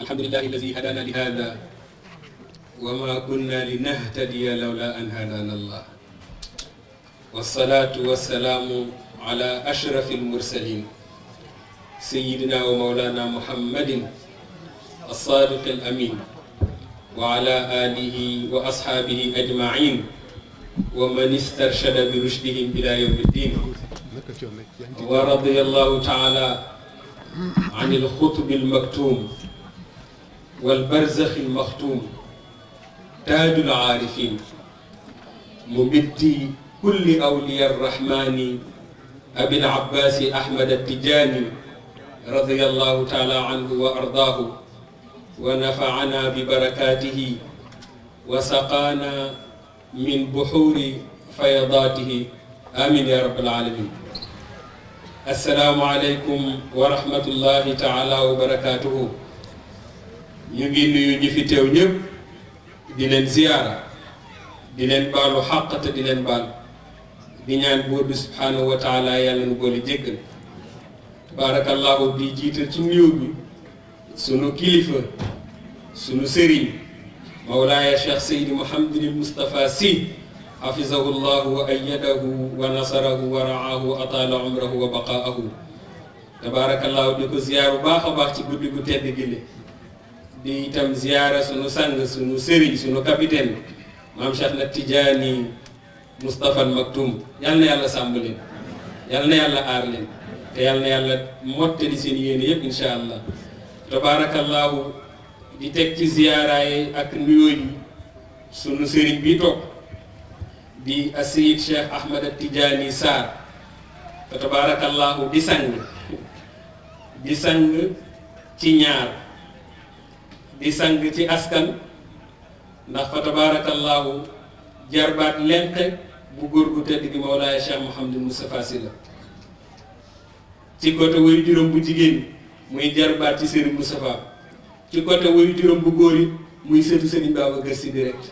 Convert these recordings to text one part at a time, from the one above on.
الحمد لله الذي هدانا لهذا وما كنا لنهتدي لولا أن هدانا الله والصلاة والسلام على أشرف المرسلين سيدنا ومولانا محمد الصادق الأمين وعلى آله وأصحابه أجمعين ومن استرشد برشدهم إلى يوم الدين ورضي الله تعالى عن الخطب المكتوم والبرزخ المختوم تاج العارفين ممد كل أولياء الرحمن أبي العباس أحمد التجاني رضي الله تعالى عنه وأرضاه ونفعنا ببركاته وسقانا من بحور فيضاته آمين يا رب العالمين. السلام عليكم ورحمة الله تعالى وبركاته. نيجي نيو ñi fi teew ñëpp di leen ziyaara di leen baalu xàq te di leen baal di ñaan buur bi subhaanahu wa taala yàlla nu boole jéggal baarakallahu di jiital ci nuyoo bi sunu kilifa sunu sëriñ mawlaaya cheikh seydi mouhamadul moustapha sy hafizahu llahu wa ayyadahu wa nasarahu wa raahu wa ataala umrahu wa baqaahu tabaarakallahu di ko ziyaar bu baax a baax ci guddi gu tedd gi le di itam ziyaara sunu sang sunu sëriñ sunu capitaine maam Cheikh na Tijaani Moustapha al Maktoum yal na yàlla sàmm leen yal na yàlla aar leen te yal na yàlla mottali seen yéene yëpp incha allah tabaarakallahu di teg ci ziyaaraay ak nuyoo yi sunu sëriñ bi toog di asayid Cheikh Ahmad Tijaani Sarr te tabaarakallahu di sang ci ñaar di sang ci askan ndax fa tabarakallahu jarbaat lenqe bu góor gu tedd gi Mawlaaya Cheikh Mouhamadou Moustapha Sy la ci côté wayu juróom bu jigéen muy jarbaat ci Serigne Moustapha ci côté wayu juróom bu góor it muy sëtu Serigne Babacar Sy direct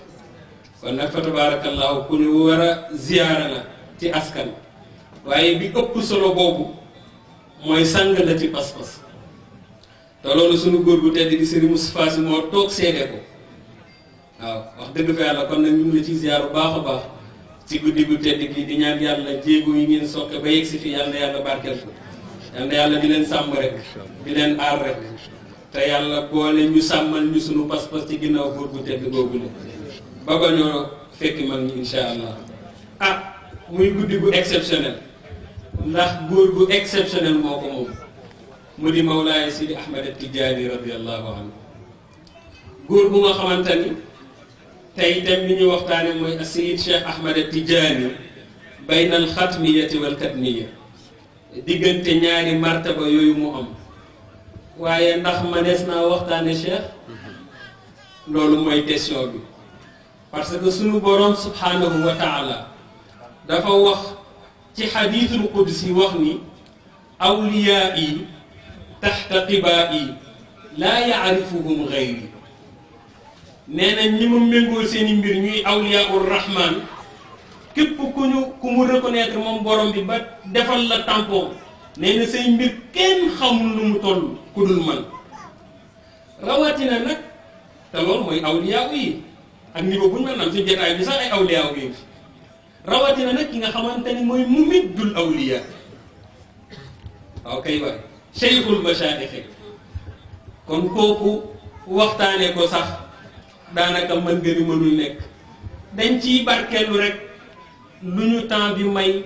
kon nag fa tabarakallahu ku ñu war a ziyaara la ci askan waaye bi ëpp solo boobu mooy sang la ci pas-pas te loolu sunu góor gu tedd gi Serigne Moustapha Sy moo toog seede ko waaw wax dëgg fa yàlla kon nag ñu ngi la ci ziar bu baax a baax ci guddi gu tedd gi di ñaan yàlla jéego yi ngeen sokke ba yegg si fi yàlla na yàlla barkeel ko yàlla na yàlla di leen sàmm rek di leen aar rek te yàlla boole ñu sàmmal ñu sunu pas-pas ci ginnaaw góor gu tedd googu la ba ba ñoo fekki mag ñi insha allah ah muy guddi gu exceptionnel ndax góor gu exceptionnel moo ko moom mu di Mawlaaya Sidi Ahmad Tijaani radiyallahu anhu góor bu nga xamante ni tey dem li ñuy waxtaane mooy Sayid Cheikh Ahmad Tijaani bayna al xatmiyati wal katmiya diggante ñaari martaba yooyu mu am waaye ndax manees naa waxtaane Cheikh loolu mooy question bi parce que sunu boroom subhanahu wa taala dafa wax ci xadiisul qudsi wax ni awliyaa yi taxta qibaa'i laa yaarifuhum gayri nee na ñi mu méngoo seeni mbir ñuy awliyaa ur rahman képp ku mu reconnaître moom borom bi ba defal la tampon nee na say mbir kenn xamul lu mu toll ku dul man rawatina nag te loolu mooy awliyaa yi ak niveau bu ñu mën am ci jotaay bi sax ay awliyaa yi rawatina nag ki nga xamante ni mooy mumiddul awliyaa waaw kay waay cheikhul machaayix kon kooku waxtaane ko sax daanaka mën nga ni mënul nekk dañ ciy barkeelu rek lu ñu temps bi may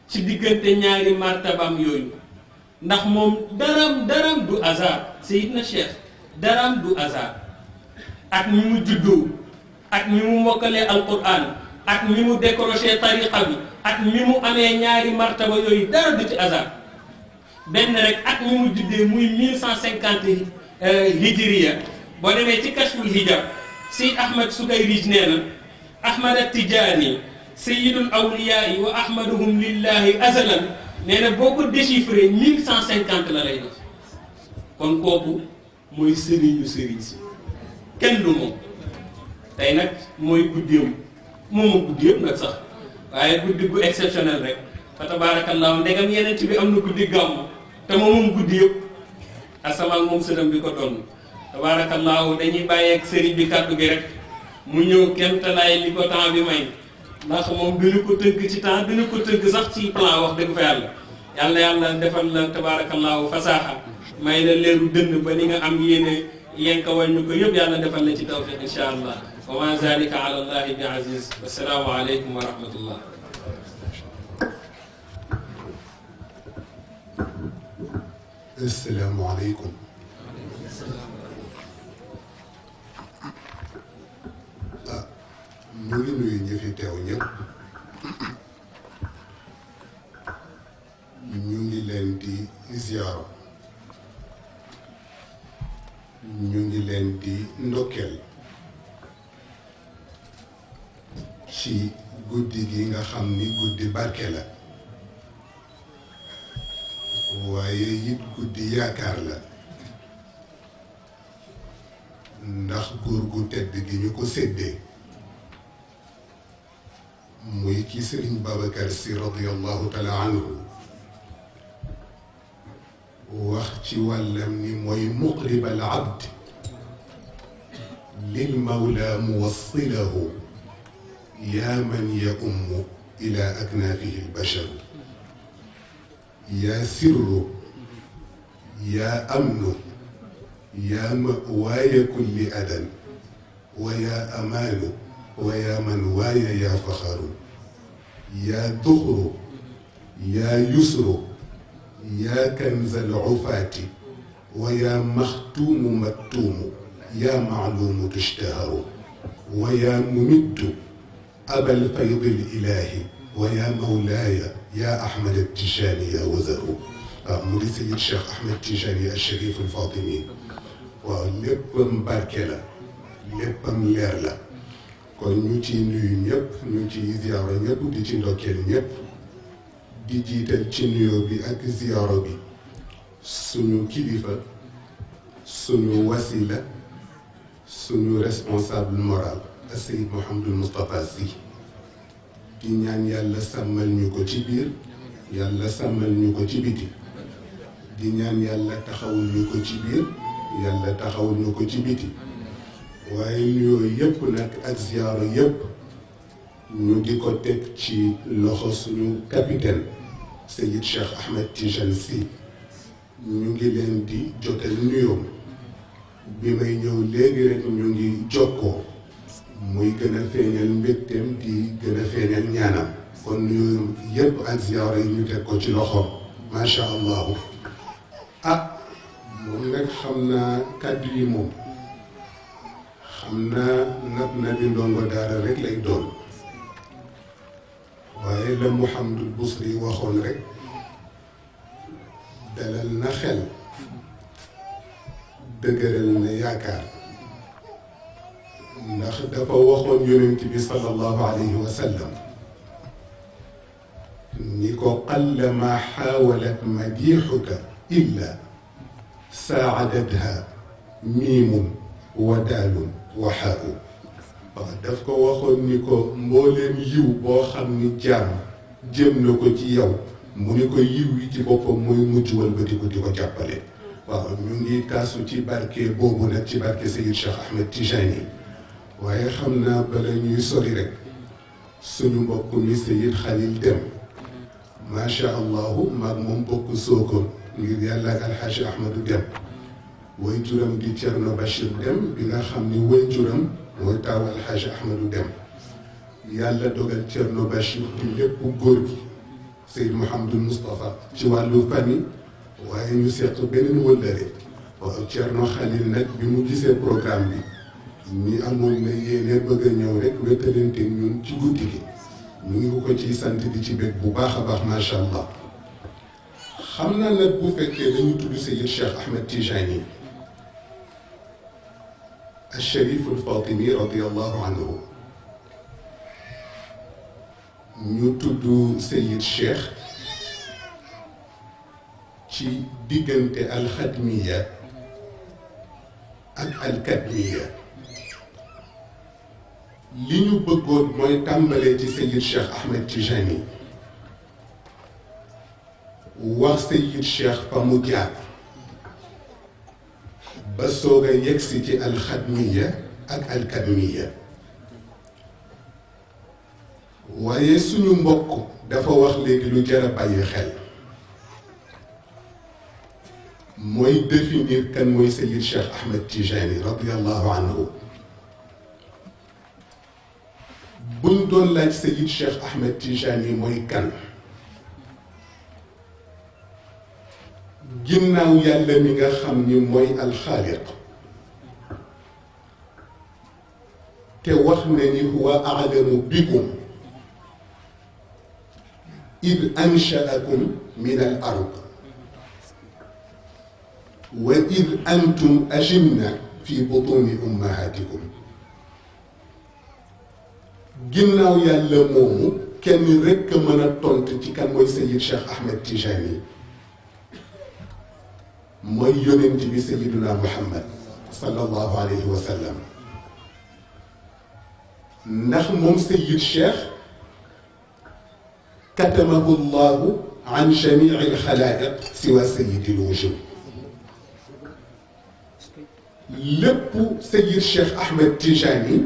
ci diggante ñaari martabam yooyu ndax moom daram du hasard Seydina Cheikh daram du hasard ak ni mu juddoo ak ni mu mokkalee alquran ak ni mu décroché tariqa bi ak ni mu amee ñaari martaba yooyu dara du ci hasard benn rek ak ni mu juddee muy 1150 hijriya boo demee ci kashful hijab Seyd Ahmad Sukayrij nee na Ahmad Tijaani sayyidul awliyaa wa ahmaduhum lillahi azalan nee na boo ko déchiffré 1150 la lay def kon kooku mooy sëriñu sëriñ si kenn du moom tey nag mooy guddiyam moomu guddi yëpp nag sax waaye guddi gu exceptionnel rek fa tabaarakallaahu ndegam yeneen bi am na guddi gàmmu te moom guddi yëpp asamaan moom sëtam bi ko doon tabaarakallaahu dañuy bàyyeeg sëriñ bi kàddu gi rek mu ñëw kemtalaay li ko temps bi may ndax moom duñu ko tëgg ci temps duñu ko tëgg sax ci plan wax dëgg fa yàlla yàlla yàlla defal la tabaarakallaahu fasaaxa may la leeru dënn ba ni nga am yéene yenkawal ñu ko yëpp yàlla defal la ci tawfiq insha allah wa ma zalika ala allahi bi aziz wassalaamu aleykum wa rahmatullah assalaamu aleykum ñu ngi nuyu ñi fi teew ñëpp ñu ngi leen di ziyaara ñu ngi leen di ndokkeel ci guddi gi nga xam ni guddi barke la waaye it guddi yaakaar la ndax góor gu tedd gi ñu ko séddee muy ki Sëriñ Babacar Sy radiyallahu taala anhu wax ci wàllam ni mooy muqrib al abd lil mawla muwassilahu yaa man yaummu ila aknaafihi albashar yaa sirru yaa amnu yaa mawaaya kulli adan wa yaa amaanu wa yaa man waaya yaa faxaru yaa duxru yaa yusru yaa kanza al-ufaati wa yaa maxtuumu maktuumu yaa maaluumu tushtaharu wa yaa mumiddu abal faydi l-ilaahi wa yaa mawlaaya yaa Ahmad Tijaani yaa wazaru waaw mu di Seyid Cheikh Ahmed Tijaani al-Sharif al-Faatimi waaw léppam barke la léppam leer la kon ñu ci nuyu ñëpp ñu ci ziyaara ñëpp di ci ndokkeel ñëpp di jiital ci nuyoo bi ak ziyaara bi suñu kilifa suñu wasila suñu responsable moral ak Seyid Mouhamadul Moustapha Sy di ñaan yàlla sàmmal ñu ko ci biir yàlla sàmmal ñu ko ci biti di ñaan yàlla taxawul ñu ko ci biir yàlla taxawul ñu ko ci biti waaye nuyoo yëpp nag ak ziyaara yëpp ñu di ko teg ci loxo suñu capitaine Seyid Cheikh Ahmed Tidiane Sy ñu ngi leen di jotal nuyoom bi may ñëw léegi rek ñu ngi jokkoo muy gën a feeñal mbégteem di gën a feeñal ñaanam kon nuyoo yëpp ak ziyaara yi ñu teg ko ci loxoom macha allahu moom nag xam naa kàddu yi moom xam naa na di ndongo daara rek lay doon waaye la Mouhamadul Busri waxoon rek dalal na xel dëgëral na yaakaar ndax dafa waxoon yonent bi sallallahu alayhi wa sallam ni ko qalla ma xaawalat madixuka illa saacadatha miimun wa daalun wa xaa'u waaw daf ko waxoon ni ko mbooleem yiw boo xam ni jaam jëm na ko ci yow mu ni ko yiw yi ci boppam mooy mujj walbati ko di ko jàppale waaw ñu ngi taasu ci barke boobu nag ci barke Seyid Cheikh Ahmed Tijani waaye xam naa bala ñuy sori rek suñu mbokk mi Seyid Khalil Dem macha allahu maag moom bokk Sokone ngir yàlla ak alxaaji Ahmadou Dem way juram di Thierno Bachir Dem bi nga xam ni way juram mooy taaw alxaaji Ahmadou Dem yàlla dogal Thierno Bachir di lépp góor gi Seyd Mouhamadul Moustapha ci wàllu famille waaye ñu seq beneen wëllëre waaw Thierno Khalil nag bi mu gisee programme bi ni amoon na yéene bëgg a ñëw rek wettalante ñun ci guddi gi ñu ngi ko ciy sant di ci bég bu baax a baax macha allah xam naa nag bu fekkee dañu tudd Seyid Cheikh Ahmed Tijani al-Sharif al-Fatimi radiyallahu anhu ñu tudd Seyid Cheikh ci diggante alxadmiya ak alkadmiya li ñu bëggoon mooy tàmbalee ci Seyid Cheikh Ahmed Tijani wax Seyid Cheikh fa mu jaar ba soog a yegsi ci alxadmiya ak alkadmiya. waaye suñu mbokk dafa wax léegi lu jar a bàyyi xel mooy définir kan mooy Seyid Cheikh Ahmed Tijani radiallahu anhu. buñ doon laaj Seyid Cheikh Ahmed Tijani mooy kan ginnaaw yàlla mi nga xam ni mooy alxaaliq te wax na ni huwa aalamu bikum id anshaakum min al ard wa id antum ajinna fi butuni ummahatikum. ginnaaw yàlla moomu kenn rekk mën a tontu ci kan mooy Seyid Cheikh Ahmed Tijani mooy yonent bi Seyiduna Muhammad sallallahu alayhi wa sallam. ndax moom Seyid Cheikh katamahu llahu an jamii alxalaa'iq siwa Seyidil wujud. lépp Seyid Cheikh Ahmed Tijani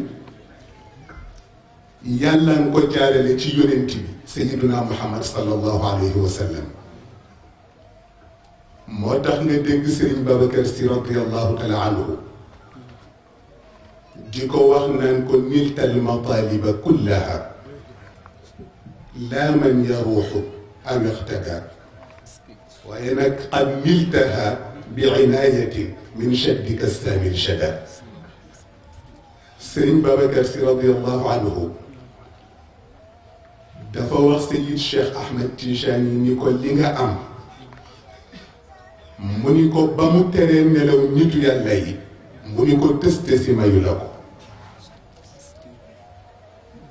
yàlla nga ko jaarale ci yonent bi Seyiduna Muhammad sallallahu alayhi wa sallam. moo tax nga dégg Serigne Babacar Sy radiyallahu taala anhu di ko wax naan ko nilta almataliba kullaha laa man yaruuxu aw ixtada waaye nag qad niltaha bi inaayatin min shaddika saami lshada. Serigne Babacar Sy radiyallahu anhu dafa wax Seyid Cheikh Ahmed Tijani ni ko li nga am mu ni ko ba mu teree nelaw nitu yàlla yi mu ni ko tëste si mayu la ko.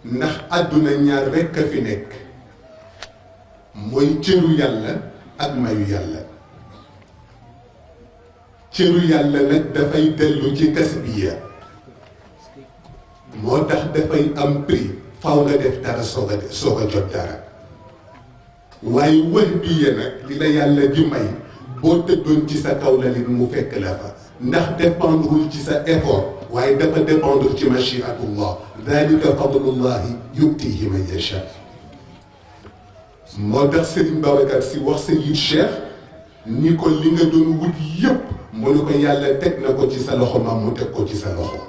ndax àdduna ñaar rekk a fi nekk mooy cëru yàlla ak mayu yàlla. cëru yàlla nag dafay dellu ci tasbiya moo tax dafay am prix faw nga def dara soog a jot dara. waaye wër bi nag li la yàlla di may boo tëddoon ci sa kaw la li mu fekk la fa ndax dépendrewul ci sa effort waaye dafa dépendre ci machiatullah dalika fadlullahi yutihi man yacha. moo tax Serigne Babacar Sy wax Seyid Cheikh ni ko li nga doon wut yépp mu ne ko yàlla teg na ko ci sa loxo maam mu teg ko ci sa loxo.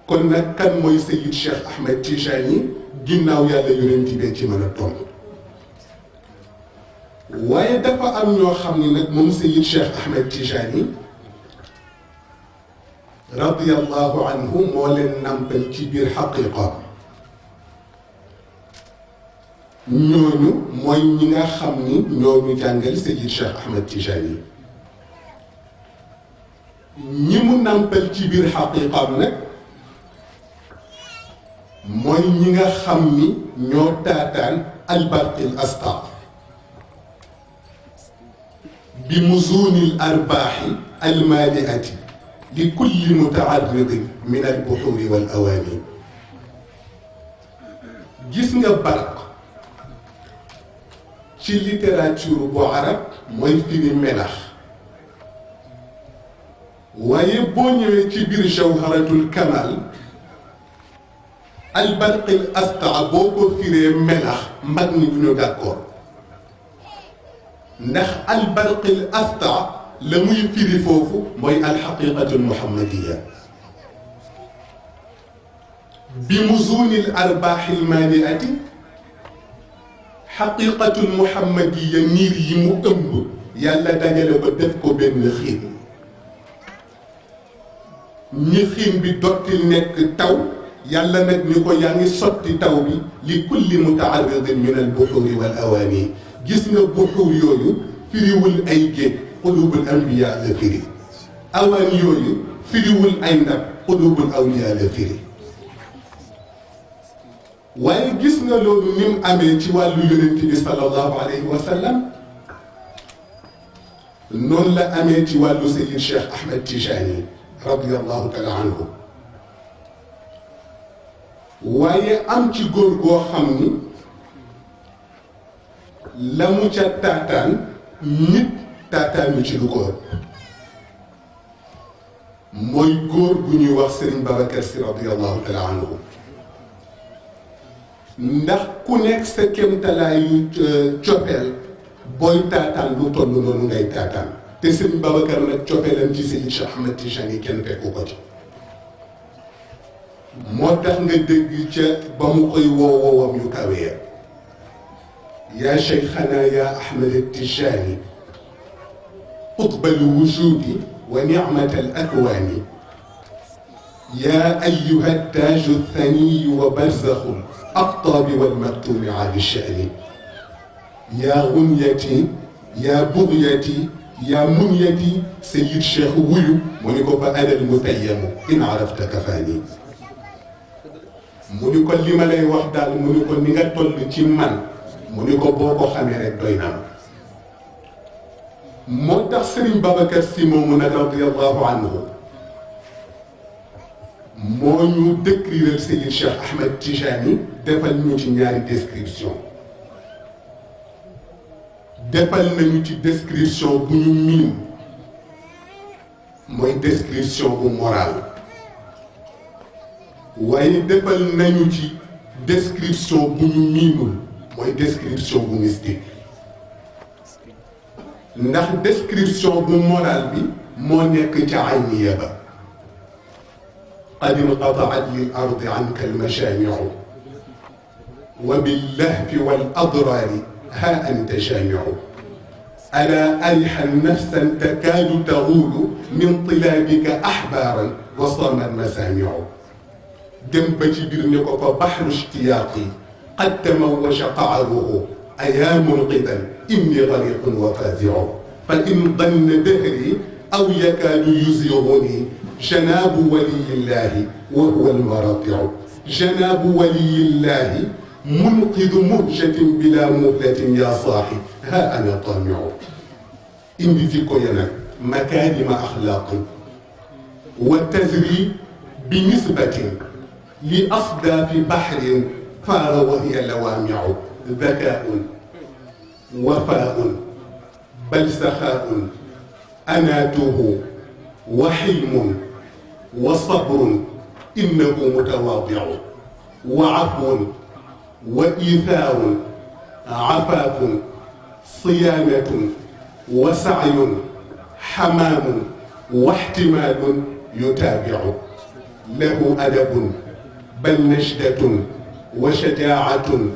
kon nag kan mooy Seyid Cheikh Ahmed Tijani ginnaaw yàlla yonent bi ci mën a tontu. waaye dafa am ñoo xam ni nag moom Seyid Cheikh Ahmed Tijani radiyallahu anhu moo leen nampal ci biir xaqiqa. ñooñu mooy ñi nga xam ni ñooñu jàngal Seyid Cheikh Ahmed Tijani. ñi mu nampal ci biir xaqiqam nag mooy ñi nga xam ni ñoo taataan albarqil astar bi muzuuni al arbaaxi almaaliati li kulli mutaaridin min albuxuuri wal awaani. gis nga barq ci littérature bu arab mooy firi melax. waaye boo ñëwee ci biir jawharatul kamal albarqil astaa boo ko firee melax mag ñi du ñu d'accord ndax albarqil astaa la muy firi foofu mooy alxaqiqatul muhammadiya bi muzuunil arbaaxil maaliati. xaqiqatul muhammadiya niir yi mu ëmb yàlla dajale ko def ko benn xiin. ñi xiin bi dottil nekk taw yàlla nag ni ko yaa ngi sotti taw bi li kulli mutaaridin min al buxuuri wal awaani. gis nga buxuur yooyu firiwul ay géej qulubul anbiya la firi. awaan yooyu firiwul ay ndab qulubul awliya la firi. waaye gis nga loolu ni mu amee ci wàllu yonent bi sallallahu alayhi wa sallam noonu la amee ci wàllu Seyid Cheikh Ahmed Tijani radiyallahu taala anhu. waaye am ci góor goo xam ni la mu ca taataan nit taataanu ci lu ko ëpp. mooy góor gu ñuy wax Serigne Babacar Sy radiyallahu taala anhu ndax ku nekk sa kéemtalaayu cofeel booy taataan lu toll noonu ngay taataan te Serigne Babacar nag cofeelam ci Seydi Cheikh Ahmed Tijani kenn fekku ko ci moo tax nga dégg ca ba mu koy woowam yu kawee yaa cheikhana yaa Ahmed Tijani qutb al-wujudi wa nicmat al-akwani yaa ayyuha at-taaj ath-thani wa barzakh al-aqtab wal-maktum ali sha'ni yaa gunyati yaa bughyati yaa munyati Seyid Cheikh wuyu mu ni ko fa ana al-mutayyamu in arafta kafaani mu ni ko li ma lay wax daal mu ni ko ni nga toll ci man mu ni ko boo ko xamee rek doy na moo tax Serigne Babacar Sy moomu nag radiyallahu anhu moo ñu décrire Seydi Cheikh Ahmed Tijani defal ñu ci ñaari description defal nañu ci description bu ñu miin mooy description bu moral waaye defal nañu ci description bu ñu miinul mooy description bu mystique ndax description bu moral bi moo nekk ca ayniya ba qad inqataat lil ardi anka almashamiu wa billahfi wal adraari ha anta jaamiu ala arixan nafsan takaadu taxuulu min tilaabika axbaaran wa samat masaamiu dem ba ci biir ne ko fa baxru ishtiyaaqi qad tamawwaja qaaruhu ayaa munqidan inni gariqun wa faaziu fa in danna dahri aw yakaadu yuzighuni janaabu waliyillahi wa huwa almaratiu janaabu waliyillahi munqidu muhjatin bila muhlatin ya saaxi ha ana tamiu indi fi ko ya nag makaarima axlaaqin wa tazri bi nisbatin li asdaafi baxrin faara wa hiya lawaamiu dakaaun wafaaun bal saxaaun anaatuhu wa xilmun wa sabrun innahu mutawaadiu wa afwun wa iithaarun afaafun siyaanatun wa sacyun xamaamun wa ixtimaalun yutaabicu lahu adabun bal najdatun wa shajaacatun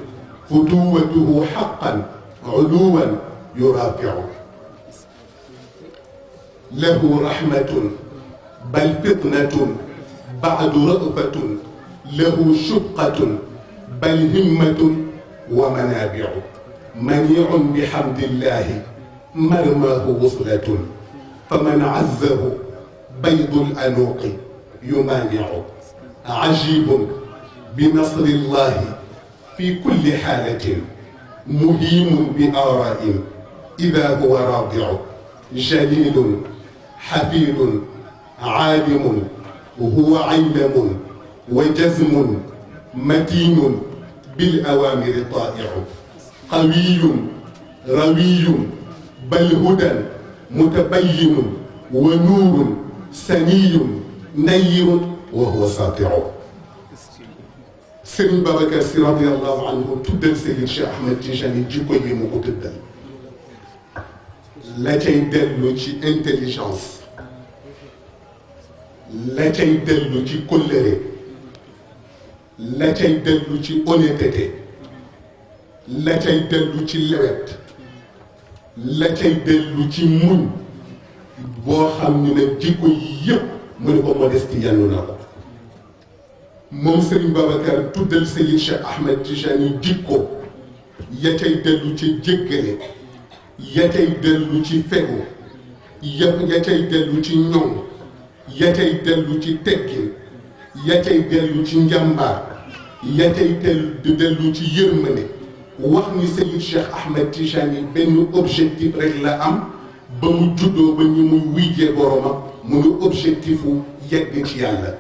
futuwatuhu xaqan culuwan yuraaficu lahu raxmatun bal fitnatun bacdu rafatun lahu shubqatun bal himmatun wa manaabicu maniicun bixamdillahi marmaahu wuslatun faman cazzahu baydu lanuuqi yumaanicu cajiibun binasrillahi fi kulli xaalatin muhiimun bi aaraa'in idaa huwa raadicu jaliilun xafiidun caalimun huwa caylamun wa jazmun matiinun bil awaamiri taa'icu qawiyun rawiyun bal hudan mutabayyinun wa nuurun saniyun nayyirun wa huwa saati'u Serigne Babacar Sy radiyallahu anhu tuddal Seydi Cheikh Ahmed Tijani jikko yi mu ko tuddal la cay dellu ci intelligence la cay dellu ci kóllëre la cay dellu ci honnêteté la cay dellu ci lewet la cay dellu ci muñ boo xam ni nag jikko yi yëpp mu ne ko modeste yannu na ko moom Serigne Babacar tuddal Seydi Cheikh Ahmed Tijani jikko ya cay dellu ci jéggale ya cay dellu ci fegu ya cay dellu ci ñoŋ ya cay dellu ci teggin ya cay dellu ci njàmbaar ya cay dellu ci yërmande wax ni Seydi Cheikh Ahmed Tijani benn objectif rek la am ba mu juddoo ba ñu muy wujjee boromam mu ngi objectifu yegg ci yàlla.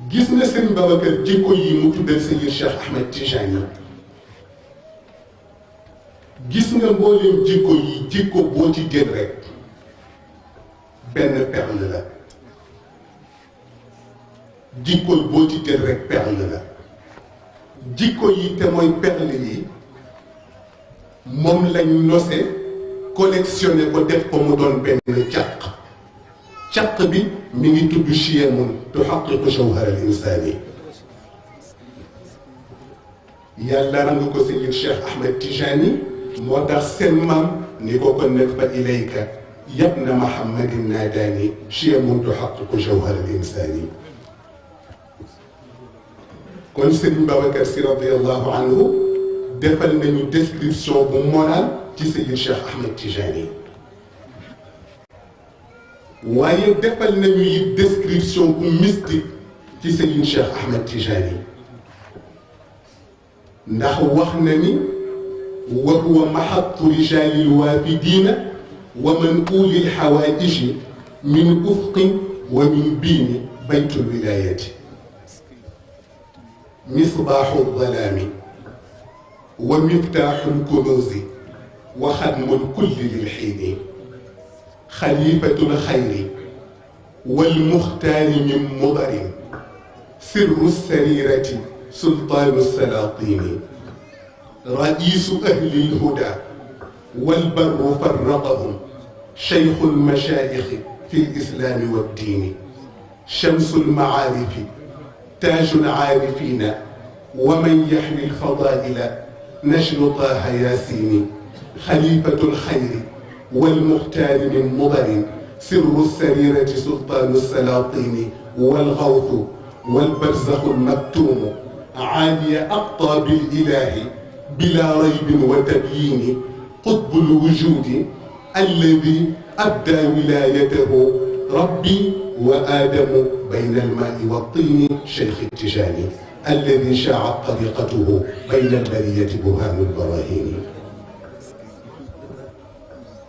gis nga Serigne Babacar jikko yi mu tuddal Seydi Cheikh Ahmed Tijani gis nga mbooleem jikko yi jikko boo ci jël rek benn perle la jikko boo ci jël rek perle la jikko yi te mooy perle yi moom lañ nose collectionné ko def ko mu doon benn caq bi mi ngi tudd chiyamun tuhaqiqu jawhar al insani yàlla rang ko Seyid Cheikh Ahmed Tijani moo tax seen maam ni ko kon nag fa ilayka yabna Muhammadin naadaani chiyamun tuhaqiqu jawhar al insani kon Serigne Babacar Sy radiyallahu anhu defal nañu description bu moral ci Seyid Cheikh Ahmed Tijani waaye defal nañu it description bu mystique ci Seyid Cheikh Ahmed Tijani ndax wax na ni wa huwa mahattu rijali lwaafidina wa man uli lxawaaiji min ufqin wa min biini baytu lwilayati misbaaxu ldalaami wa miftaaxu lkunuuzi wa xadmu lkulli lilxiini xalifatu lxayri walmuxtaari min mudarin sirru sarirati sultaanu salaatini raisu ahli lhuda walbarru farraqahum cheikhu lmashaayixi fi lislaami waddiini shamsu lmacaarifi taaju lcaarifina wa man yaxwi lfadaila najlu taaha yaasini xalifatu lxayri walmuxtaari min mudarin sirru sarirati sultaanu salaatini walgawtu walbarzaxu lmaktuumu عالي أقطاب الإله بلا ريب وتبيين قطب الوجود الذي أبدى ولايته ربي وآدم بين الماء والطين شيخ التجاني الذي شاعت طريقته بين البرية برهان البراهين.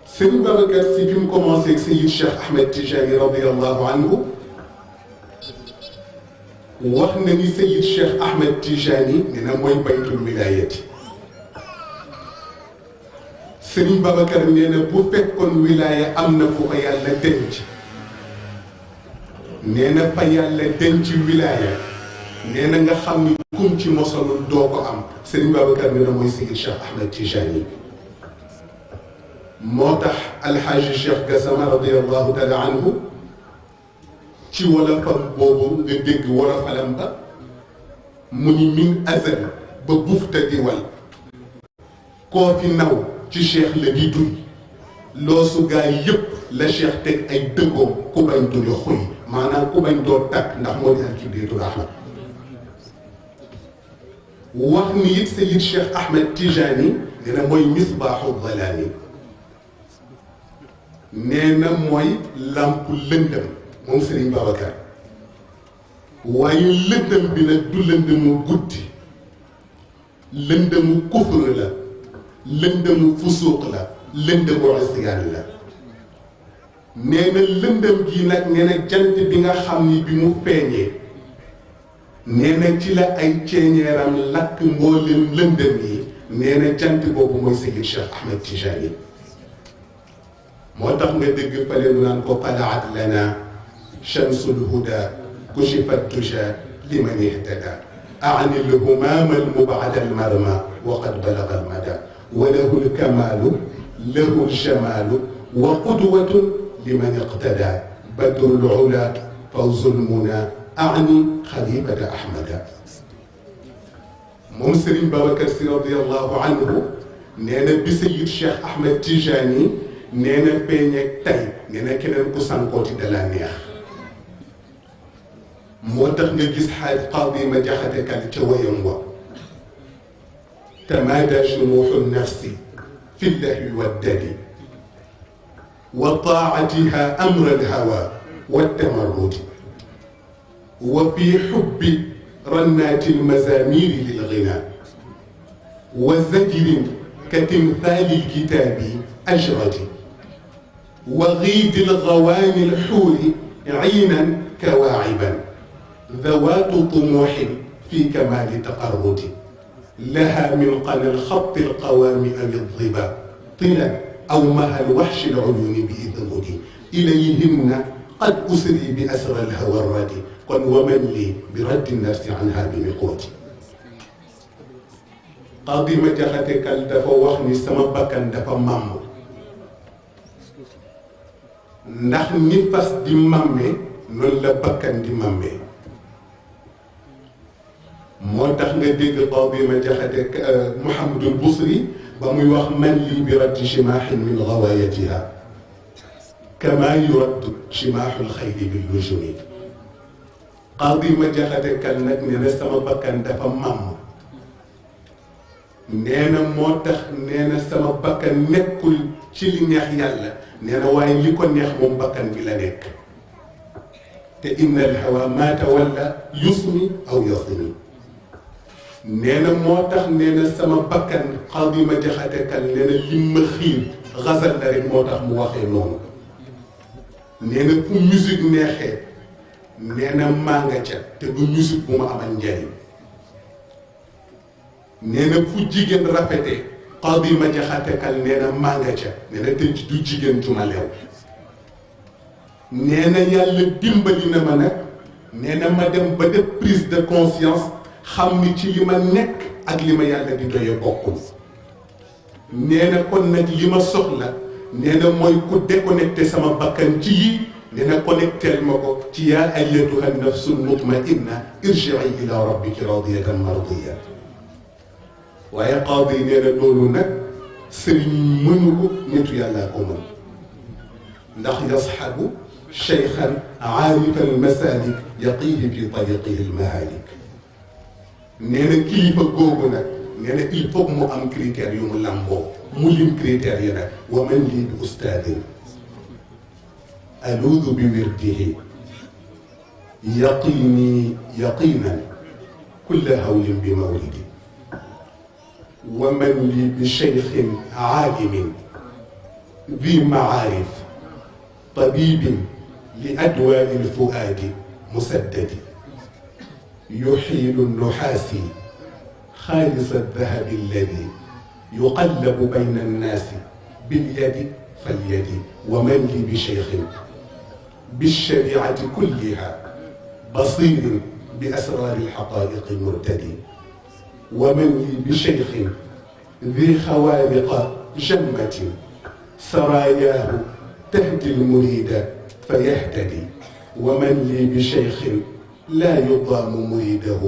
Serigne Babacar Sy fi mu commencé ak Seyid Cheikh Ahmed Tijani radiyallahu anhu wax na ni Seyid Cheikh Ahmed Tijani nee na mooy baytul wilayati Serigne Babacar nee na bu fekkoon wilaya am na fu ko yàlla denc nee na fa yàlla denc wilaya nee na nga xam ni kum ci mosalul doo ko am Serigne Babacar nee na mooy Seyid Cheikh Ahmed Tijani moo tax alxaaji Cheikh Gassama radiyallahu taala anhu ci wolofam boobu nga dégg wolofalam ba mu ni min azal ba bufta di wal koo fi naw ci cheikh la di duy loosu gaay yëpp la cheikh teg ay dëggoom ku bañ duli xuy maanaam ku bañ doo takk ndax moo di alkibriitu rahmat wax ni it Seyid Cheikh Ahmed Tijani dina mooy misbaaxu dalaami nee na mooy lampu lëndëm moom Serigne Babacar waaye lëndëm bi nag du lëndëmu guddi lëndëmu kufr la lëndëmu fusuuq la lëndëmu isyaan la nee na lëndëm gi nag nee na jant bi nga xam ni bi mu feeñee nee na ci la ay ceeñeeram lakk mboolem lëndëm yi nee na jant boobu mooy Seyid Cheikh Ahmed Tijani moo tax nga dégg fale nu naan ko talaat lana shamsul huda kushifat tusha liman ihtada أعني الهمام المبعد المرمى وقد بلغ المدى وله الكمال له الجمال وقدوة لمن اقتدى بدر العلا فوز المنى أعني خليفة أحمد moom Serigne Babacar Sy radiyallahu anhu nee na bi Seyid Cheikh Ahmed Tijani nee na feeñeeg tey nee na keneen ku sànkooti da la neex moo tax nga gis xaaj qaadi ma jaxate kal ca wayam wa tamaada jumuuxu nafsi fi llahwi waddadi wa taatiha amra alhawa wattamarrudi wa fi xubbi rannaati almazamiri lilgina wa zajrin katimthali alkitaabi ajradi wa giidi algawaani alxuuri ciinan kawaaciban ذوات طموح في كمال تقرب لها من قنا الخط القوام أو الضبا طلا أو مها الوحش العيون بإذنه إليهن قد أسري بأسرى الهوى الردي قل ومن لي برد النفس عنها بمقوتي قاضي ما جاخاتي كال دافا واخني سما بكان دافا مام ndax ni fas di mamme noonu la bakkan di mamme moo tax nga dégg qaadi ma jaxate Mouhamadul Busri ba muy wax man lii bi raddi shimaahin min gawaayatiha kama yuraddu shimaahul xayli bil lujumi qaadi ma jaxate kan nag nee na sama bakkan dafa mamm nee na moo tax nee na sama bakkan nekkul ci li neex yàlla nee na waaye li ko neex moom bakkan bi la nekk te inna al hawa ma tawalla yusmi aw yasmi nee na moo tax nee na sama bakkan qaadi ma jaxate kan nee na lim ma xiir xasal la rek moo tax mu waxee noonu nee na fu musique neexee nee na maa nga ca te du musique bu ma amal njariñ nee na fu jigéen rafetee qaadi ma jaxate kan nee na maa nga ca nee na te du jigéen ju ma lew nee na yàlla dimbali na ma nag nee na ma dem ba def prise de conscience xam ni ci li ma nekk ak li ma yàlla di doye bokkul nee na kon nag li ma soxla nee na mooy ku déconnecté sama bakkan ci yii nee na connecteel ma ko ci yaa ayyatuha nafsul mutmainna irji'i ila rabbiki radiyatan mardiya waaye qaadi nee na loolu nag sëriñ mënu ko nitu yàllaa ko mën ndax yasxabu cheykhan aarifa almasalik yaqihi fi tariqihi almahalik nee na kilifa googu nag nee na il faut mu am critères yu mu lamboo mu lim critères yi nag wa man lii bi ustaadin aluudu bi wirdihi yaqini yaqinan kulla hawlin bi mawlidi wa man lii bi cheykhin aalimin ذي معارف طبيب لأدواء الفؤاد مسدد يحيل النحاس خالص الذهب الذي يقلب بين الناس باليد فاليد ومن لي بشيخ بالشريعة كلها بصير بأسرار الحقائق مرتدي ومن لي بشيخ ذي خوارق جمة سراياه تهدي المريد فيهتدي ومن لي بشيخ لا يضام مريده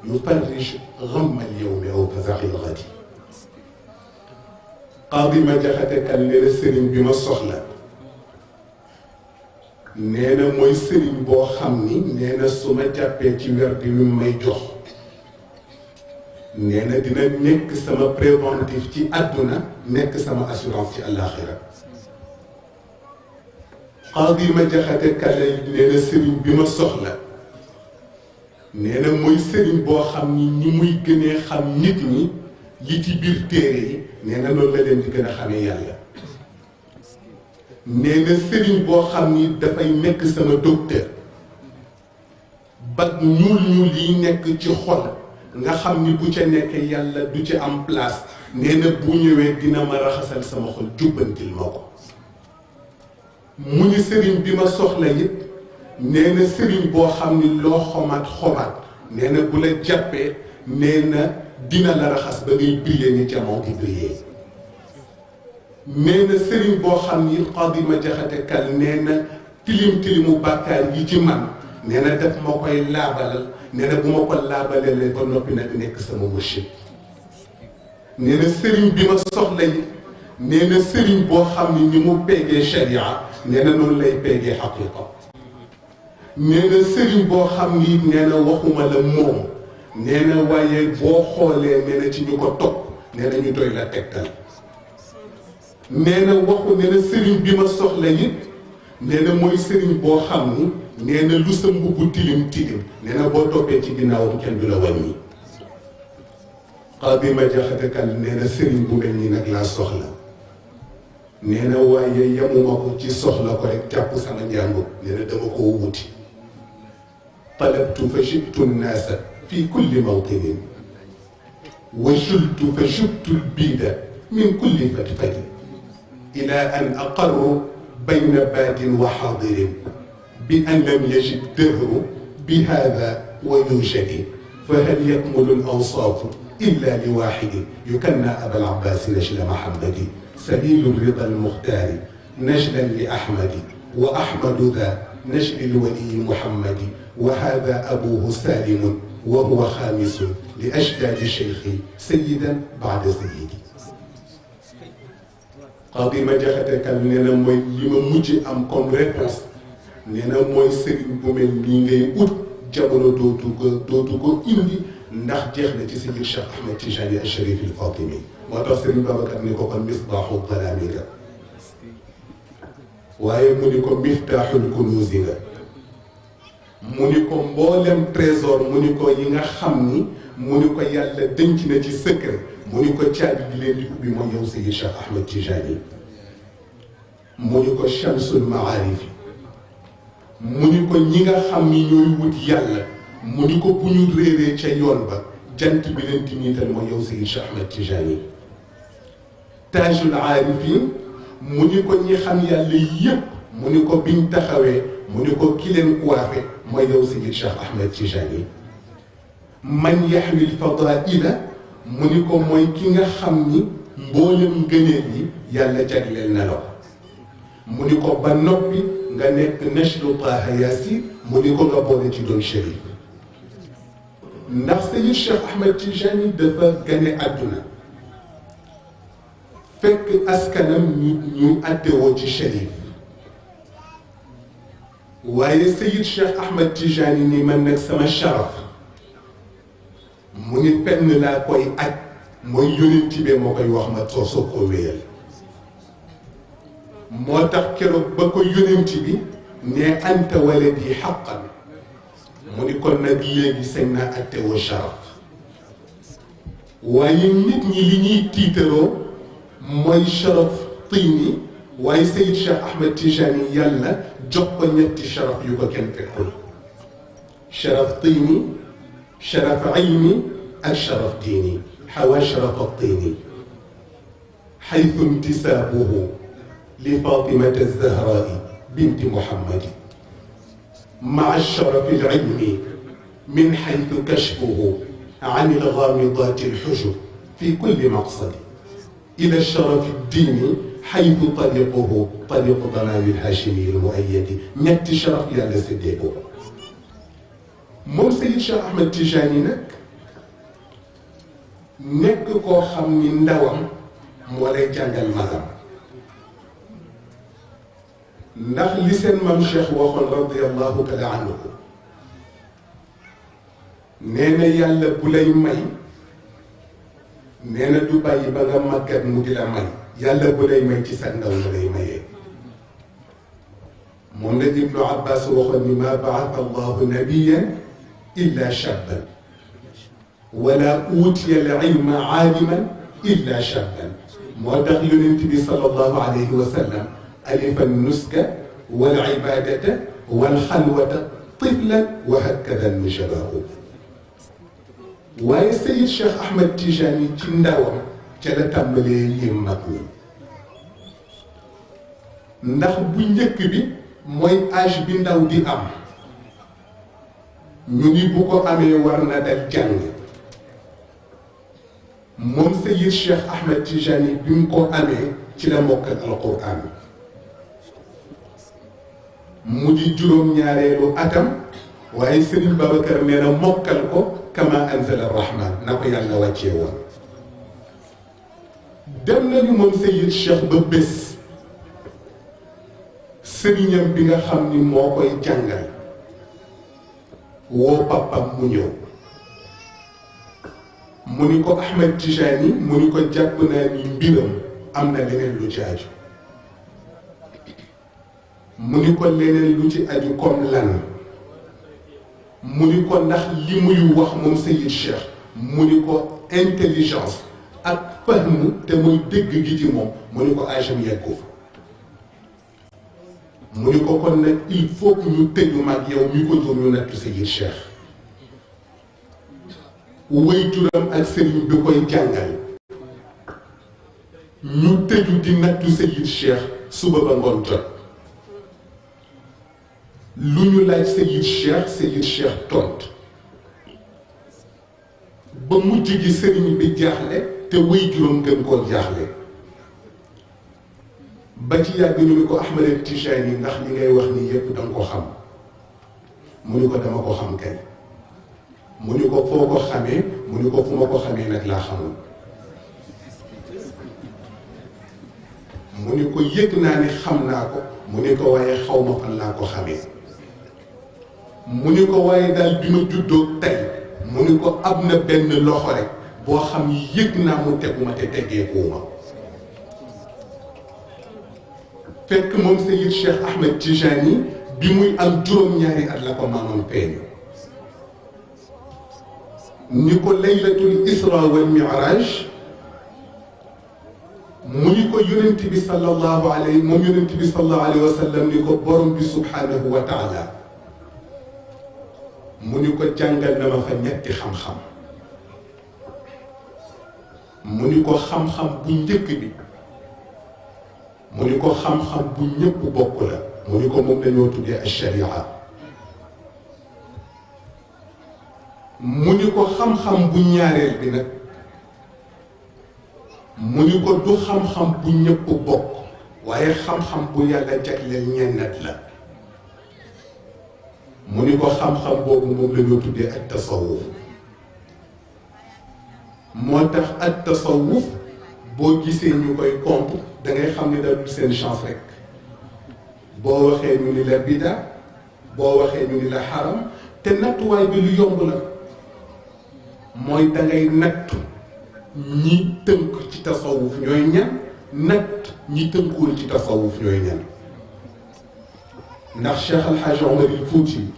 يفرج غم اليوم أو فزع الغد قاضي ما جاخاتك السرين بما الصحلة نينا موي سرين بو خامني نينا سوما جابي تي وردي مي جوخ نينا دينا نيك سما بريفونتيف تي ادنا نيك سما اسورانس تي الاخره قاضي ما جاخاتك نينا سرين بما الصحلة نينا موي سرين بو خامني ني موي گني خام نيت ني li ci biir téere yi nee na loolu la leen di gën a xamee yàlla nee na sëriñ boo xam ni dafay nekk sama docteur ba ñuul yi nekk ci xol nga xam ni bu ca nekkee yàlla du ci am place nee na bu ñëwee dina ma raxasal sama xol jubbantil ma ko mu ni sëriñ bi ma soxla it nee na sëriñ boo xam ni loo xomaat xomaat nee na bu la jàppee nee na dina la raxas ba ngay briller ni jamono di briller nee na sëriñ boo xam ni qaadi ma jaxate kal nee na tilimu bàkkaar yi ci man nee na daf ma koy laabalal nee na bu ma ko laabalalee ba noppi nag nekk sama murshid nee na sëriñ bi ma soxla yi nee na sëriñ boo xam ni ni mu peegee sharia nee na noonu lay peegee xaqiqa nee na sëriñ boo xam ni nee na waxuma la moom nee na waaye boo xoolee nee na ci ñu ko topp nee na ñu doy la tegtal nee na waxu nee na sëriñ bi ma soxla it nee na mooy sëriñ boo xam ni nee na lu sa mbubb tilim tilim nee na boo toppee ci ginnaawam kenn du la wàññi qaadi ma jaxate kal nee na sëriñ bu mel nii nag laa soxla nee na waaye yemuma ko ci soxla ko rek jàpp sama njàngu nee na dama koo wuti talabtu fa jibtu nnaasa في كل موطن وجلت فجبت البيد من كل فتفد إلى أن أقروا بين باد وحاضر بأن لم يجد دهر بهذا ويوجد فهل يكمل الأوصاف إلا لواحد يكنى أبا العباس نجل محمد سبيل الرضا المختار نجلا لأحمد وأحمد ذا نجل الولي محمد وهذا أبوه سالم وهو خامس لأجداد شيخي سيدا بعد سيدي قاضي ما jaxate kan nee na mooy li ma mujj am comme réponse nee na mooy sëriñ bu mel nii ngay ut jamono dootu ko indi ndax jeex na ci Seydi Cheikh Ahmed Tijani al-Sharif al-Fatimi moo tax sëriñ Babacar ni ko kon misbaaxu dalaami nga waaye mu ni ko miftaaxul kunuusi nga mu ni ko mboolem trésor mu ni ko yi nga xam ni mu ni ko yàlla denc na ci secret mu ni ko caabi bi leen di ubbi mooy yow Seydi Cheikh Ahmed Tijani mu ni ko chamsul maarifi mu ni ko ñi nga xam ni ñooy wut yàlla mu ni ko bu ñu réeree ca yoon ba jant bi leen di niital mooy yow Seydi Cheikh Ahmed Tijani taajul aarifin mu ni ko ñi xam yàlla yépp mu ni ko biñ taxawee mu ni ko ki leen coiffé mooy yow Seydi Cheikh Ahmed Tijani man yaxwi lfadaila mu ni ko mooy ki nga xam ni mboolem ngëneel yi yàlla jagleel na la mu ni ko ba noppi nga nekk nashlu Taha Yasin mu ni ko nga boole ci doon shérif ndax Seydi Cheikh Ahmed Tijani dafa gane àdduna fekk askanam ñu àttewoo ci shérif waaye Seydi Cheikh Ahmed Tijani ni man nag sama sharaf mu ni penn laa koy aj mooy yonent bi moo koy wax ma soo ko wéyal moo tax keroog ba ko yonent bi ne anta waladi xaqan mu ni kon nag léegi sañ naa attewoo sharaf waaye nit ñi li ñuy tiitaroo mooy sharaf tiini waaye Seydi Cheikh Ahmed Tijani yàlla jox ko ñetti sharaf yu ko kenn fekkul sharaf tiini sharaf ilmi ak sharaf diini xawa sharaf tiini xaytu intisaabuhu li Fatimata Zahraai binti Muhammadi maa sharafi al-ilmi min xaytu kashfuhu an al-gaamidaati al-xujub fi kulli maqsadi ila sharafi diini xaytu tariquhu tariqu damaawi al-haashimi al-muayyadi ñetti sharaf yàlla séddee ko moom Seydi Cheikh Ahmed Tijani nag nekk koo xam ni ndawam moo lay jàngal magam ndax li seen maam Cheikh waxoon radiyallahu taala anhu nee na yàlla bu lay may nee na du bàyyi ba nga màggat mu di la may yàlla bu lay may ci sa ndaw la lay mayee moom la Ibnu Abbas waxoon ni ma baata allahu nabiyan illa shaban wala utiya al ilma aaliman illa shaban moo tax yonent bi sallallahu alayhi wa sallam alifa nuska wal ibadata wal xalwata tiflan wa hakada nushabaahu waaye Seydi Cheikh Ahmed Tijani ci ndawam ca la tàmbalee lim mag ñi ndax bu njëkk bi mooy âge bi ndaw di am ñu ni bu ko amee war na dal jàng moom Seydi Cheikh Ahmed Tijani bi mu ko amee ci la mokkal alquran mu di juróom-ñaareelu atam waaye Serigne Babacar nee na mokkal ko kama anzala rahman na ko yàlla wàccee woon dem nañu moom Seydi Cheikh ba bés sëriñam bi nga xam ni moo koy jàngal woo papam mu ñëw mu ni ko Ahmed Tijani mu ni ko jàpp naa ni mbiram am na leneen lu ci aju mu ni ko leneen lu ci aju comme lan mu ni ko ndax li muy wax moom Seydi Cheikh mu ni ko intelligence ak fahmu te muy dégg gi ci moom mu ni ko agam yeggu fa mu ni ko kon nag il faut que ñu tëju mag yow mi ko jur ñu nattu Seydi Cheikh way juram ak sëriñ bi koy jàngal ñu tëju di nattu Seyid Cheikh suba ba ngoon jot lu ñu laaj Seyid Cheikh tontu ba mujj gi sëriñ bi jaaxle te wéy juróom gën koo jaaxle ba ci yàgg ñu ni ko Ahmed Tijani ndax li ngay wax nii yépp danga ko xam mu ni ko dama ko xam kay mu ni ko foo ko xamee mu ni ko fu ma ko xamee nag laa xamul mu ni ko yëg naa ni xam naa ko mu ni ko waaye xaw ma fan laa ko xamee mu ni ko waaye daal bi ma juddoo tey mu ni ko am na benn loxo rek boo xam ni yëg naa mu tegu ma te teggeekuuma fekk moom Seyid Cheikh Ahmed Tijani bi muy am juróom-ñaari at la ko maamam feeñu ni ko laylatul isra wal mi'raj mu ni ko yonent bi sallallahu alayhi moom yonent bi sallallahu alayhi wa sallam ni ko borom bi subhanahu wa taala mu ni ko jàngal na ma fa ñetti xam-xam mu ni ko xam-xam bu njëkk bi mu ni ko xam-xam bu ñëpp bokk la mu ni ko moom dañoo tuddee ash-sharia mu ni ko xam-xam bu ñaareel bi nag mu ni ko du xam-xam bu ñëpp bokk waaye xam-xam bu yàlla jagleel ñennat la mu ni ko xam-xam boobu moom lañoo tuddee ak tasawuf moo tax ak tasawuf boo gisee ñu koy compte da ngay xam ni da dul seen chance rek boo waxee ñu ni la bida boo waxee ñu ni la xaram te nattuwaay bi lu yomb la mooy da ngay nattu ñi tënk ci tasawuf ñooy ñan natt ñi tënkuwul ci tasawuf ñooy ñan ndax Cheikh Al Hadj Omar al Fouti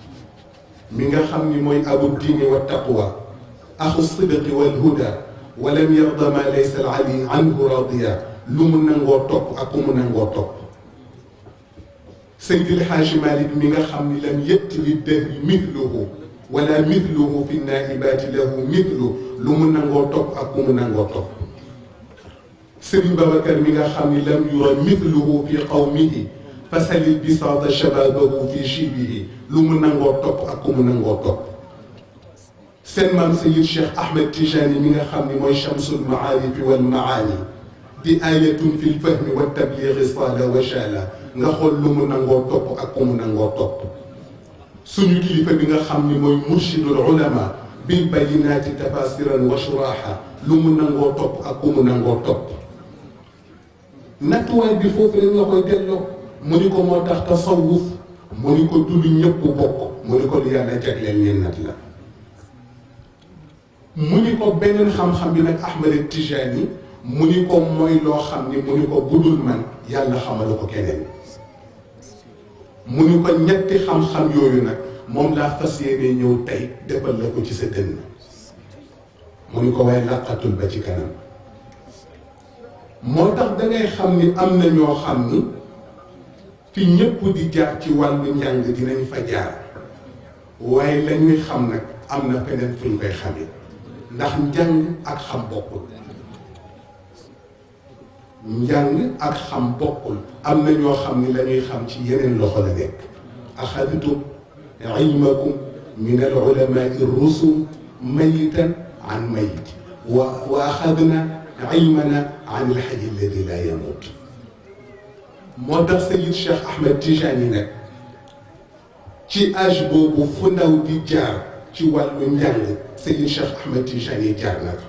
mi nga xam ni mooy abu diini wa taqwa axu sidqi wal huda walam yarda ma laysa al ali anhu radiya lu mu nangoo topp ak ku mu nangoo topp Seydi El Hadji Malick mi nga xam ni lam yetti li dahri mithluhu wala mithluhu fi naibaati lahu mithlu lu mu nangoo topp ak ku mu nangoo topp Serigne Babacar mi nga xam ni lam yura mithluhu fi qawmihi fasalil bisaata shababahu fi shibihi lu mu nangoo topp ak ku mu nangoo topp seen maam Seyid Cheikh Ahmed Tijani mi nga xam ni mooy chamsul maarifi wal maani di ayatun fi lfahmi wa tabliigi saala wa shala nga xool lu mu nangoo topp ak ku mu nangoo topp suñu kilifa bi nga xam ni mooy murshidul ulama bil bayinaati tafasiran wa shuraha lu mu nangoo topp ak ku mu nangoo topp nattuwaay bi foofu lañ la koy delloo mu ni ko moo tax tasawuf mu ni ko du lu ñëpp bokk mu ni ko lu yàlla jagleel ñeen nat la mu ni ko beneen xam-xam bi nag Ahmed Tijani mu ni ko mooy loo xam ni mu ni ko budul man yàlla xamalu ko keneen mu ni ko ñetti xam-xam yooyu nag moom laa fas yéene ñëw tey defal la ko ci sa dënn mu ni ko waaye làqatul ba ci kanam moo tax dangay xam ni am na ñoo xam ni fi ñëpp di jaar ci wàllu njàng dinañ fa jaar waaye la ñuy xam nag am na feneen fu ñu koy xamee ndax njàng ak xam bokkul njàng ak xam bokkul am na ñoo xam ni la ñuy xam ci yeneen loxo la nekk axadtum ilmakum min al ulamai rusum mayitan an mayit wa axadna ilmana an al hayy alladi la yamut moo tax Seyid Cheikh Ahmed Tijani nag ci âge boobu fu ndaw di jaar ci wàllu njàng Seyid Cheikh Ahmed Tijani jaar na ko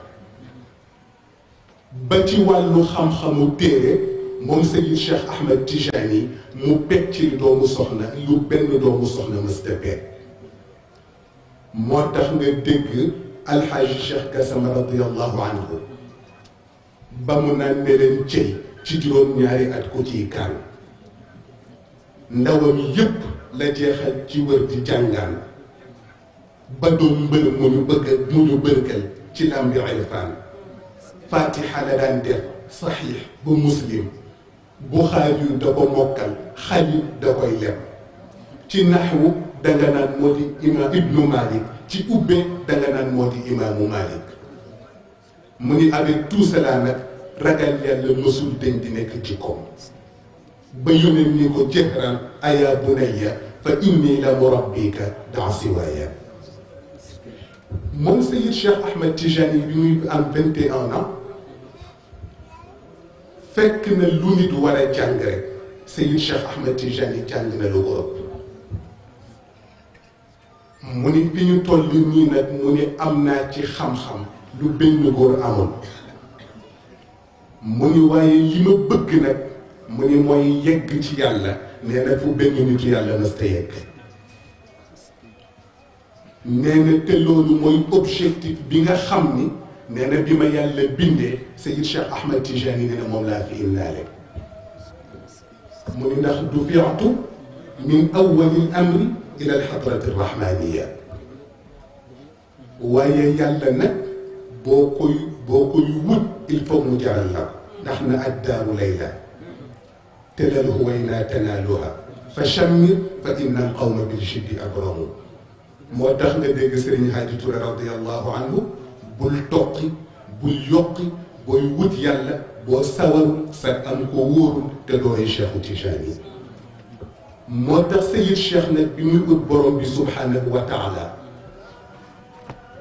ba ci wàllu xam-xamu téere moom Seyid Cheikh Ahmed Tijani mu peg ci doomu soxna lu benn doomu soxna mësta peg moo tax nga dégg alxaaji Cheikh Gassama radiallahu anhu ba mu naan ne leen cëy ci juróom-ñaari at ko ciy kaan ndawam yépp la jeexal ci wër di jàngaan ba doon mbër mu ñu bërkal ci làmbi irfaan fatiha la daan def saxiix ba muslim buxaari da ko mokkal xalil da koy lem ci naxwu danga naan moo di imaam ibnu malik ci ubbe danga naan moo di imaamu malik mu ni avec tout cela nag ragal yàlla mësul dañ di nekk jikkoom ba yónnee ni ko jëhran aya bunayya fa inni la murabbika daa siwaaya. moom Seyid Cheikh Ahmed Tijani bi muy am 21 ans fekk na lu nit war a jàng rek Seyid Cheikh Ahmed Tijani jàng na lu ko ëpp. mu ni fi ñu toll nii nag mu ni am naa ci xam-xam lu benn góor amul. mu ni waaye li ma bëgg nag mu ni mooy yegg ci yàlla nee na fu benn nitu yàlla mës ta yegg. nee na te loolu mooy objectif bi nga xam ni nee na bi ma yàlla bindee Seyid Cheikh Ahmed Tijani nee na moom laa fi indaale. mu ni ndax du fiatu min awwalil amri ila alxadrati rahmaniya. waaye yàlla nag boo koy wut il faut mu jaral la ndax na addaaru layla telal huwayna tanaaluha fa chammir fa inna alqawma bil jiddi abramu. moo tax nga dégg Sëriñ Haaji Touré radiallahu anhu bul toqi bul yokki booy wut yàlla boo sawarul sa am ko wóorul te dooree Cheikhu Tijani. moo tax Seyid Cheikh nag bi muy ut borom bi subhanahu wa taala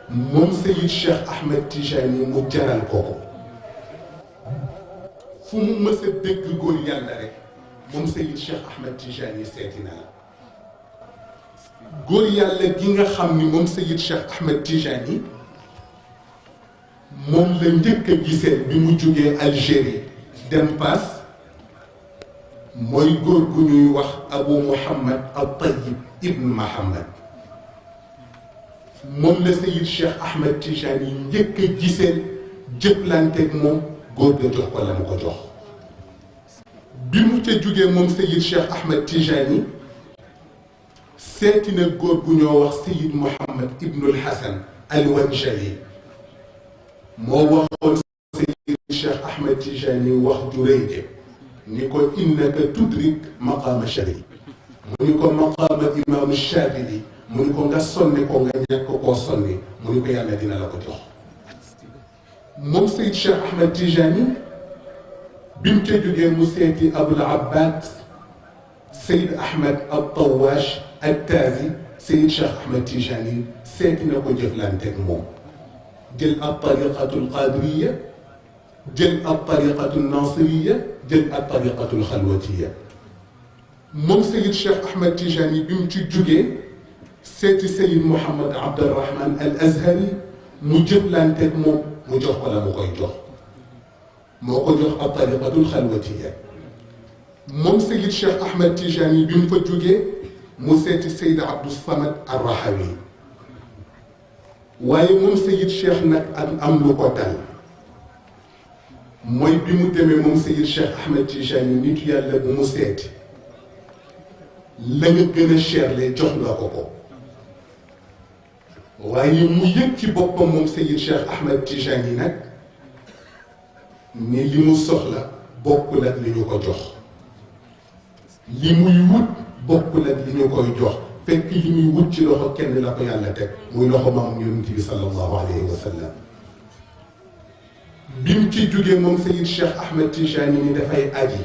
moom Seyid Cheikh Ahmed Tijani mu jaral ko ko. fu mu mës a dégg góor yàlla rek moom Seyid Cheikh Ahmed Tijani seeti na la. góor yàlla gi nga xam ni moom Seyid Cheikh Ahmed Tijani moom la njëkk a gisee bi mu jógee Algérie dem Pass mooy góor gu ñuy wax Abu Muhammad al-Tayyib ibn Muhammad. moom la Seyid Cheikh Ahmed Tijani njëkk a gisee jëflanteeg moom góor ga jox ko la mu ko jox. bi mu ca jógee moom Seyid Cheikh Ahmed Tijani seeti na góor gu ñoo wax Seyid Mouhammad Ibnul Hasan al-Wanjali. moo waxoon Seyid Cheikh Ahmed Tijani wax ju rëy de ni ko innaka tudrik maqaama shari. mu ni ko maqaama imaamu Shaadili. mu ni ko nga sonni ko nga ñàkk koo sonni mu ni ko yàlla dina la ko jox. moom Seyid Cheikh Ahmed Tijani bi mu ca jógee mu seeti Abul Abbas Seyid Ahmed al-Tawash al-Tazi. Seyid Cheikh Ahmed Tijani seeti na ko jëflanteeg moom. jël ab tariqatul qadiriya jël ab tariqatul nasiriya jël ab tariqatul xalwatiya. moom Seyid Cheikh Ahmed Tijani bi mu ci jógee seeti Seyid Mouhammad Abdurrahman al Azhari mu jëflanteeg moom mu jox ko la mu koy jox. moo ko jox ab tariqatul xalwatiya. moom Seyid Cheikh Ahmed Tijani bi mu fa jógee mu seeti Seyid Abdou Samad Arrahawi. waaye moom Seyid Cheikh nag ak am lu ko dal mooy bi mu demee moom Seyid Cheikh Ahmed Tijani nitu yàlla bu mu seeti la nga gën a cherle jox nga ko ko. waaye mu yëg ci boppam moom Seyid Cheikh Ahmed Tijani nag ni li mu soxla bokkul ak li ñu ko jox. li muy wut bokkul ak li ñu koy jox. fekk li muy wut ci loxo kenn la ko yàlla teg muy loxo maam yonent bi sallallahu alayhi wa sallam. bi mu ci jógee moom Seyid Cheikh Ahmed Tijani ni dafay aji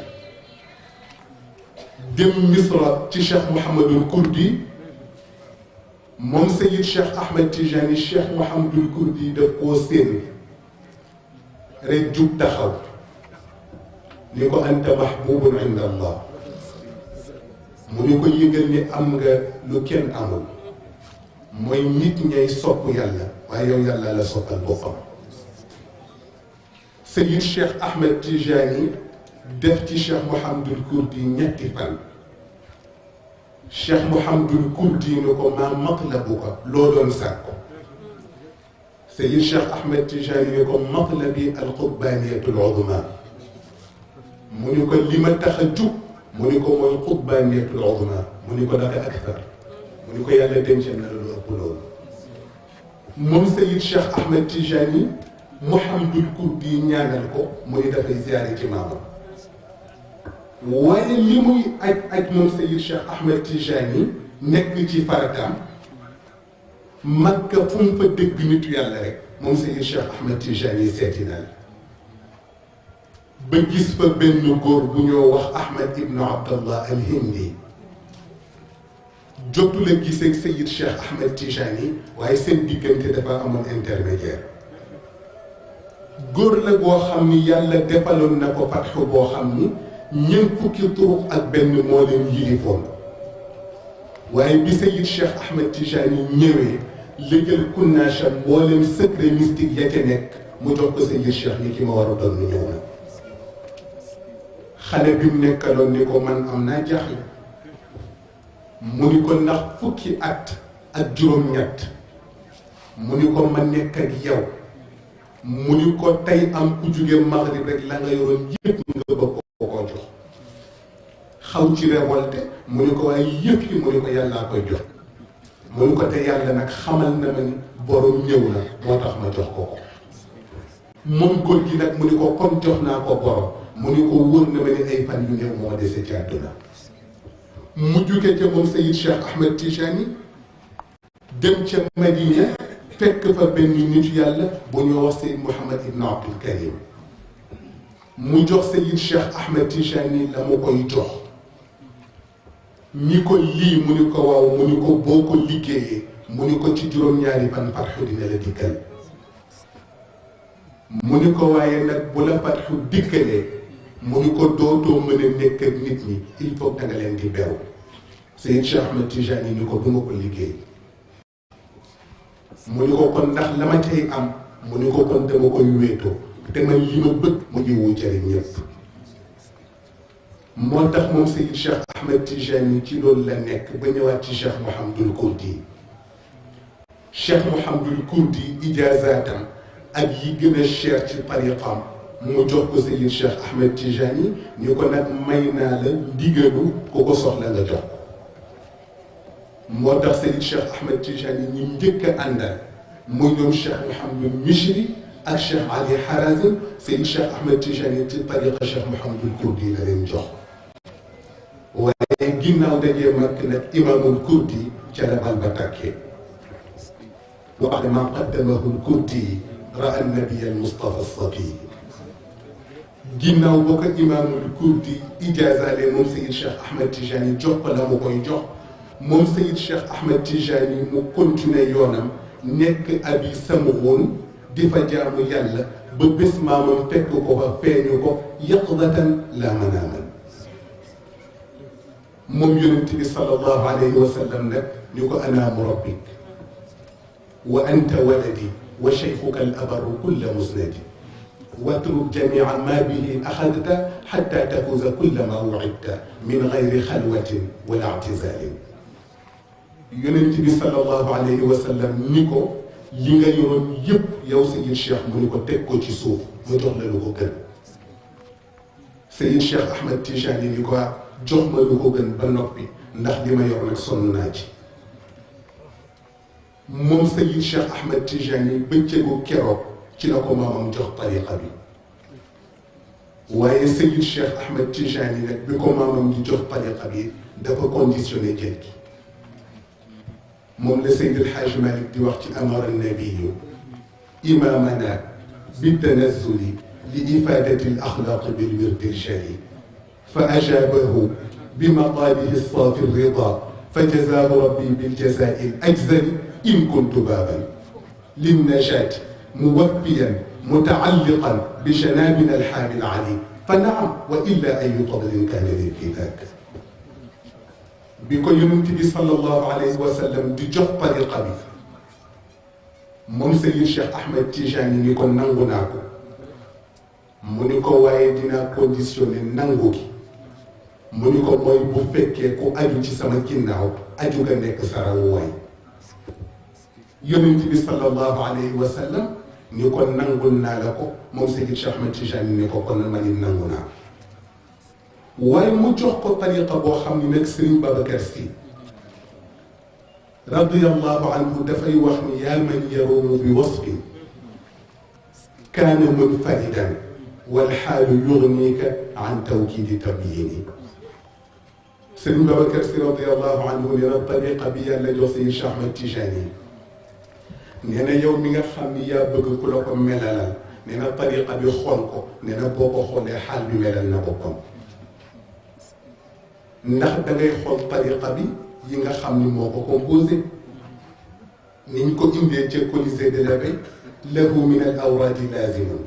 dem Misra ci Cheikh Mouhamadul Kurdi. moom Seyid Cheikh Ahmed Tijani Cheikh Mouhamadul Kurdi daf koo séen rek jug taxaw ni ko anta mahbubun inda allah. mu ni ko yëgal ni am nga lu kenn amul mooy nit ñay sopp yàlla waaye yow yàlla la soppal boppam. Seyid Cheikh Ahmed Tijani def ci Cheikh Mouhamadul Kurdi ñetti fan. Cheikh Mouhamadul Kurdi ni ko maa matlabuka loo doon sàkku. Seyid Cheikh Ahmed Tijani ni ko matlabi alqutbaniyatul uzma. mu ni ko li ma tax a jug mu ni ko mooy qutbaniyatul uzma. mu ni ko dafa akthar mu ni ko yàlla dencee na la lu ëpp loolu. moom Seyid Cheikh Ahmed Tijani Mouhamadul Kurdi ñaanal ko mu ni dafay ziyaare ci maamam. waaye li muy aj moom Seyid Cheikh Ahmed Tijani nekk ci farataam Makka fu mu fa dégg nitu yàlla rek moom Seyid Cheikh Ahmed Tijani seeti na la. ba gis fa benn góor bu ñoo wax Ahmed ibnu Abdallah al Hindi jotu la gisee Seyid Cheikh Ahmed Tijani waaye seen diggante dafa amoon intermédiaire góor la boo xam ni yàlla defaloon na ko fatxu boo xam ni ñeent fukki turuq ak benn moo leen yilifoon waaye bi Seyid Cheikh Ahmed Tijani ñëwee légal kunnaasam mboolem secret mystique ya ca nekk mu jox ko Seyid Cheikh ni ki ma war a doon ñëw na xale bi mu nekkaloon ni ko man am naa jaaxle mu ni ko ndax fukki at ak juróom-ñett mu ni ko ma nekk ak yow mu ni ko tey am ku jóge Maghrib rek la nga yoroon yëpp nga bëgg ko jox xaw ci révolte mu ni ko waaye yëpp yi mu ni ko yàllaa koy jox mu ni ko te yàlla nag xamal na ma ni borom ñëw na moo tax ma jox ko moom góor gi nag mu ni ko comme jox naa ko borom mu ni ko wóor na ma ni ay fan yu néew moo dese ci àdduna mu jóge ca moom Seyid Cheikh Ahmed Tijani dem ca Madina fekk fa benn nitu yàlla bu ñoo wax Seyid Mouhamad Ibn Abdul Karim mu jox Seyid Cheikh Ahmed Tijani la mu koy jox ni ko lii mu ni ko waaw mu ni ko boo ko liggéeyee mu ni ko ci juróom-ñaari fan fatxu dina la dikkal mu ni ko waaye nag bu la fatxu dikkalee mu ni ko dootoo mën a nekk ak nit ñi il faut que nga leen di beru Seyid Cheikh Ahmed Tijani ni ko bu ma ko liggéey mu ni ko kon ndax la ma cay am mu ni ko kon dama koy wéetoo te man li ma bëgg mu ngi wu jëriñ ñëpp moo tax moom Seyid Cheikh Ahmed Tijani ci loolu la nekk ba ñëwaat ci Cheikh Mouhamadul Kurdi Cheikh Mouhamadul Kurdi ijaazatam ak yi gën a cher ci tariqam mu jox ko Seyid Cheikh Ahmed Tijani ñu ko nag may naa la ndigalu ku ko soxla nga jox ko moo tax Seyid Cheikh Ahmed Tijani ñi njëkk a àndal muy ñoom Cheikh Mouhamadul Mishri ak Cheikh Ali Harazim Seyid Cheikh Ahmed Tijani ci tariqa Cheikh Mouhamadul Kurdi la leen jox waaye ginnaaw dajee mag nag imaamul Kurdi ca la bal ba tàkkee wa ba'da ma qaddamahu al-Kurdi ra'a an-nabiy al-Mustafa as-Safi ginnaaw boo ko imaamul Kurdi ijaazaale moom Seyid Cheikh Ahmed Tijani jox ko la mu koy jox moom Seyid Cheikh Ahmed Tijani mu continuer yoonam nekk abi samghun di fa jaamu yàlla ba bés maamam fekk ko fa feeñu ko yaqdatan la manaaman moom yonent bi sallallahu alayhi wa sallam nag ñu ko ana murabbik wa anta waladi wa shaykhuka al abarru kulla musnadi watruk jamia ma bihi axadta xatta tafuza kulla ma wucidta min gayri xalwatin wala ictizaalin yonent bi sallallahu alayhi wa sallam ni ko li nga yoroon yëpp yow Seyid Cheikh mu ni ko teg ko ci suuf mu jox la lu ko gën Seyid Cheikh Ahmed Tijani ni ko jox ma lu ko gën ba noppi ndax li ma yor nag sonn naa ci moom Seyid Cheikh Ahmed Tijani bëccëgu keroog ci la ko maamam jox tariqa bi waaye Seyid Cheikh Ahmed Tijani nag bi ko maamam di jox tariqa bi dafa conditionné jël gi moom la Seydi El Hadj Malick di wax ci amara nabiyu imamana bitanazuli li ifadati al axlaq bil wirdi al shari fa ajabahu bimaqalihi safi rida fa jazaahu rabbi bil jazai al ajzali in kuntu baaban linnajati muwaffiyan mutaalliqan bi janabina al haami al ali fa naam wa illa ayu fadlin kaana li fi dak bi ko yonent bi sallallahu alayhi wa sallam di jox tariqa bi moom Seyid Cheikh Ahmed Tijani ni ko nangu naa ko mu ni ko waaye dinaa conditionné nangu gi mu ni ko mooy bu fekkee ku aju ci sama ginnaaw aju nga nekk sarawu waay yonent bi sallallahu alayhi wa sallam ni ko nangul naa la ko moom Seyid Cheikh Ahmed Tijani ni ko kon ma ni nangu naa waaye mu jox ko tariqa boo xam ni nag Serigne Babacar Sy radiyallahu anhu dafay wax ni yaa man yarumu bi wasfin kaana munfaridan wal xaalu yugnika an tawkidi tabyini Serigne Babacar Sy radiyallahu anhu nee na tariqa bi yàlla jox Seydi Cheikh Ahmed Tijani nee na yow mi nga xam ni yaa bëgg ku la ko melalal nee na tariqa bi xool ko nee na boo ko xoolee xaal bi melal na boppam ndax da ngay xool tariqa bi yi nga xam ni moo ko composé ni ñu ko indee ca Colisée de l'Abeille lahu min al awraadi laazimun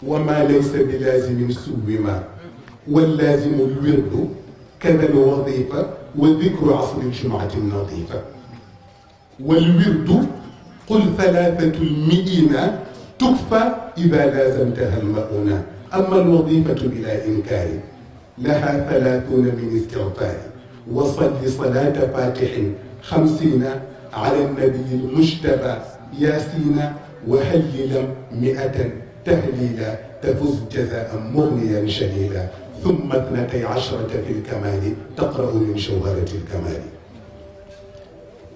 wa ma laysa bi laazimin suwima wal laazimu l wirdu kada al wadifa wa dikru asri ljumuati nadifa wal wirdu qul thalathatu lmiina tukfa ida laazamtaha almauna ama alwadifatu bila inkaari laha thalathuna min istigfaari wa salli salata fatixin 50 ala nabiyi lmujtaba yaasina wa hallilam 100 tahlila tafuz jazaan mugniyan shalila ثم 12 في الكمال تقرأ من شوهرة الكمال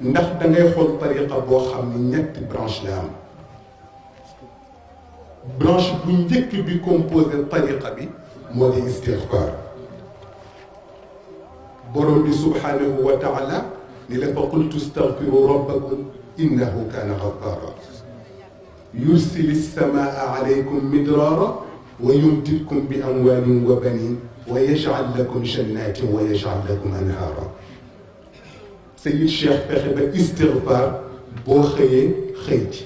ndax da ngay xool tariqa boo xam ni ñetti branche la am branche bu njëkk bi composé tariqa bi moo di istigfaar borom bi subhanahu wa taala ni la fa qultu stagfiru rabbakum innahu kaana gaffaara yursili ssamaa alaykum midraara wa yumdidkum bi amwaalin wa baniin wa yaj'al lakum jannaatin wa yaj'al lakum anhaara Seyid Cheikh fexe ba istigfaar boo xëyee xëy ci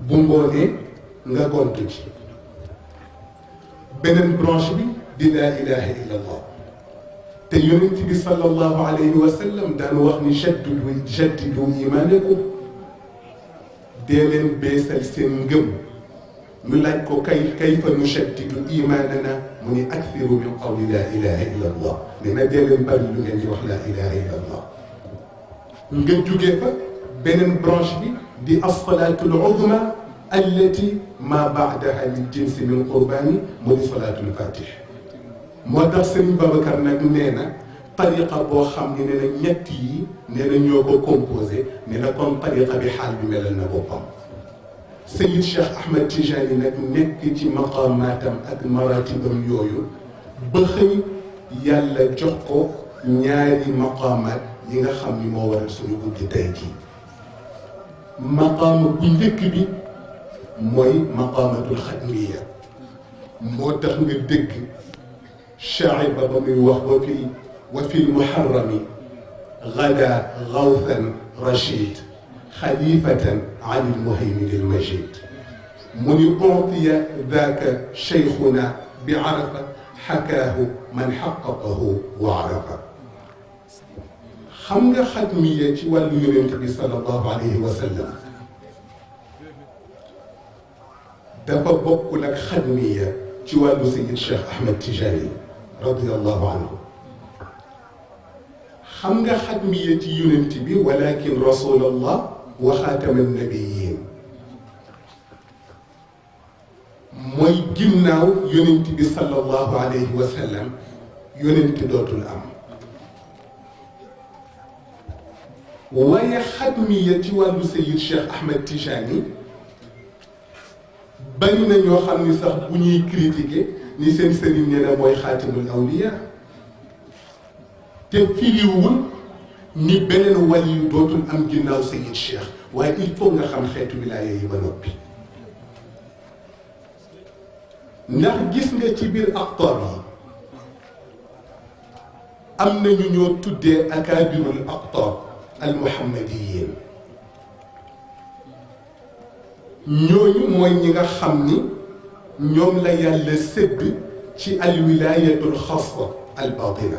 bu ngoonee nga gontu ci beneen branche bi di laa ilaha illa allah te yonent bi sallallahu alayhi wa sallam daan wax ni jaddidu imaanakum dee leen beesal seen ngëm ñu laaj ko kayfa nushaddidu imaanana mu ni akthiru min qawli laa ilaha illa allah dina dee leen bari lu ngeen di wax laa ilaha illa allah nga jógee fa beneen branche bi di as-salaatul uzma allati ma baadaha lil jinsi min qurbaani mu di salaatul fatih moo tax Serigne Babacar nag nee na tariqa boo xam ne nee na ñett yi nee na ñoo ko composé nee na kon tariqa bi xaal bi melal na boppam Seyid Cheikh Ahmed Tijani nag nekk ci maqaamaatam ak maratibam yooyu ba xëy yàlla jox ko ñaari maqaamaat yi nga xam ni moo waral suñu guddi tey jii maqaama bu njëkk bi mooy maqaamatul xatmiya moo tax nga dégg shaa'ir ba ba muy wax wa fi lmuharrami gada gawthan rachid xalifatan an ilmuhaymin ilmajid mu ni utiya daaka cheikhuna bi arafa xakaahu man xaqaqahu wa arafa xam nga xatmiya ci wàllu yonent bi sallallahu alayhi wa sallam dafa bokkul ak xatmiya ci wàllu Seyid Cheikh Ahmed Tijani radiyallahu anhu xam nga xatmiya ci yonent bi walakin rasulallah wa xaatama nabiyin mooy ginnaaw yonent bi sallallahu alayhi wa sallam yonent dootul am waaye xatmiya ci wàllu Seyid Cheikh Ahmed Tijani bari na ñoo xam ni sax bu ñuy critiquer ni seen sëriñ nee na mooy xaatimul awliya te firiwul ni beneen wàll yu dootul am ginnaaw Seyid Cheikh waaye il faut nga xam xeetu wilaaya yi ba noppi ndax gis nga ci biir aqtaab yi am na ñu ñoo tuddee akaabirul aqtaab al muhammadiyin ñooñu mooy ñi nga xam ni ñoom la yàlla sédd ci al wilaayatul xaasa al baatina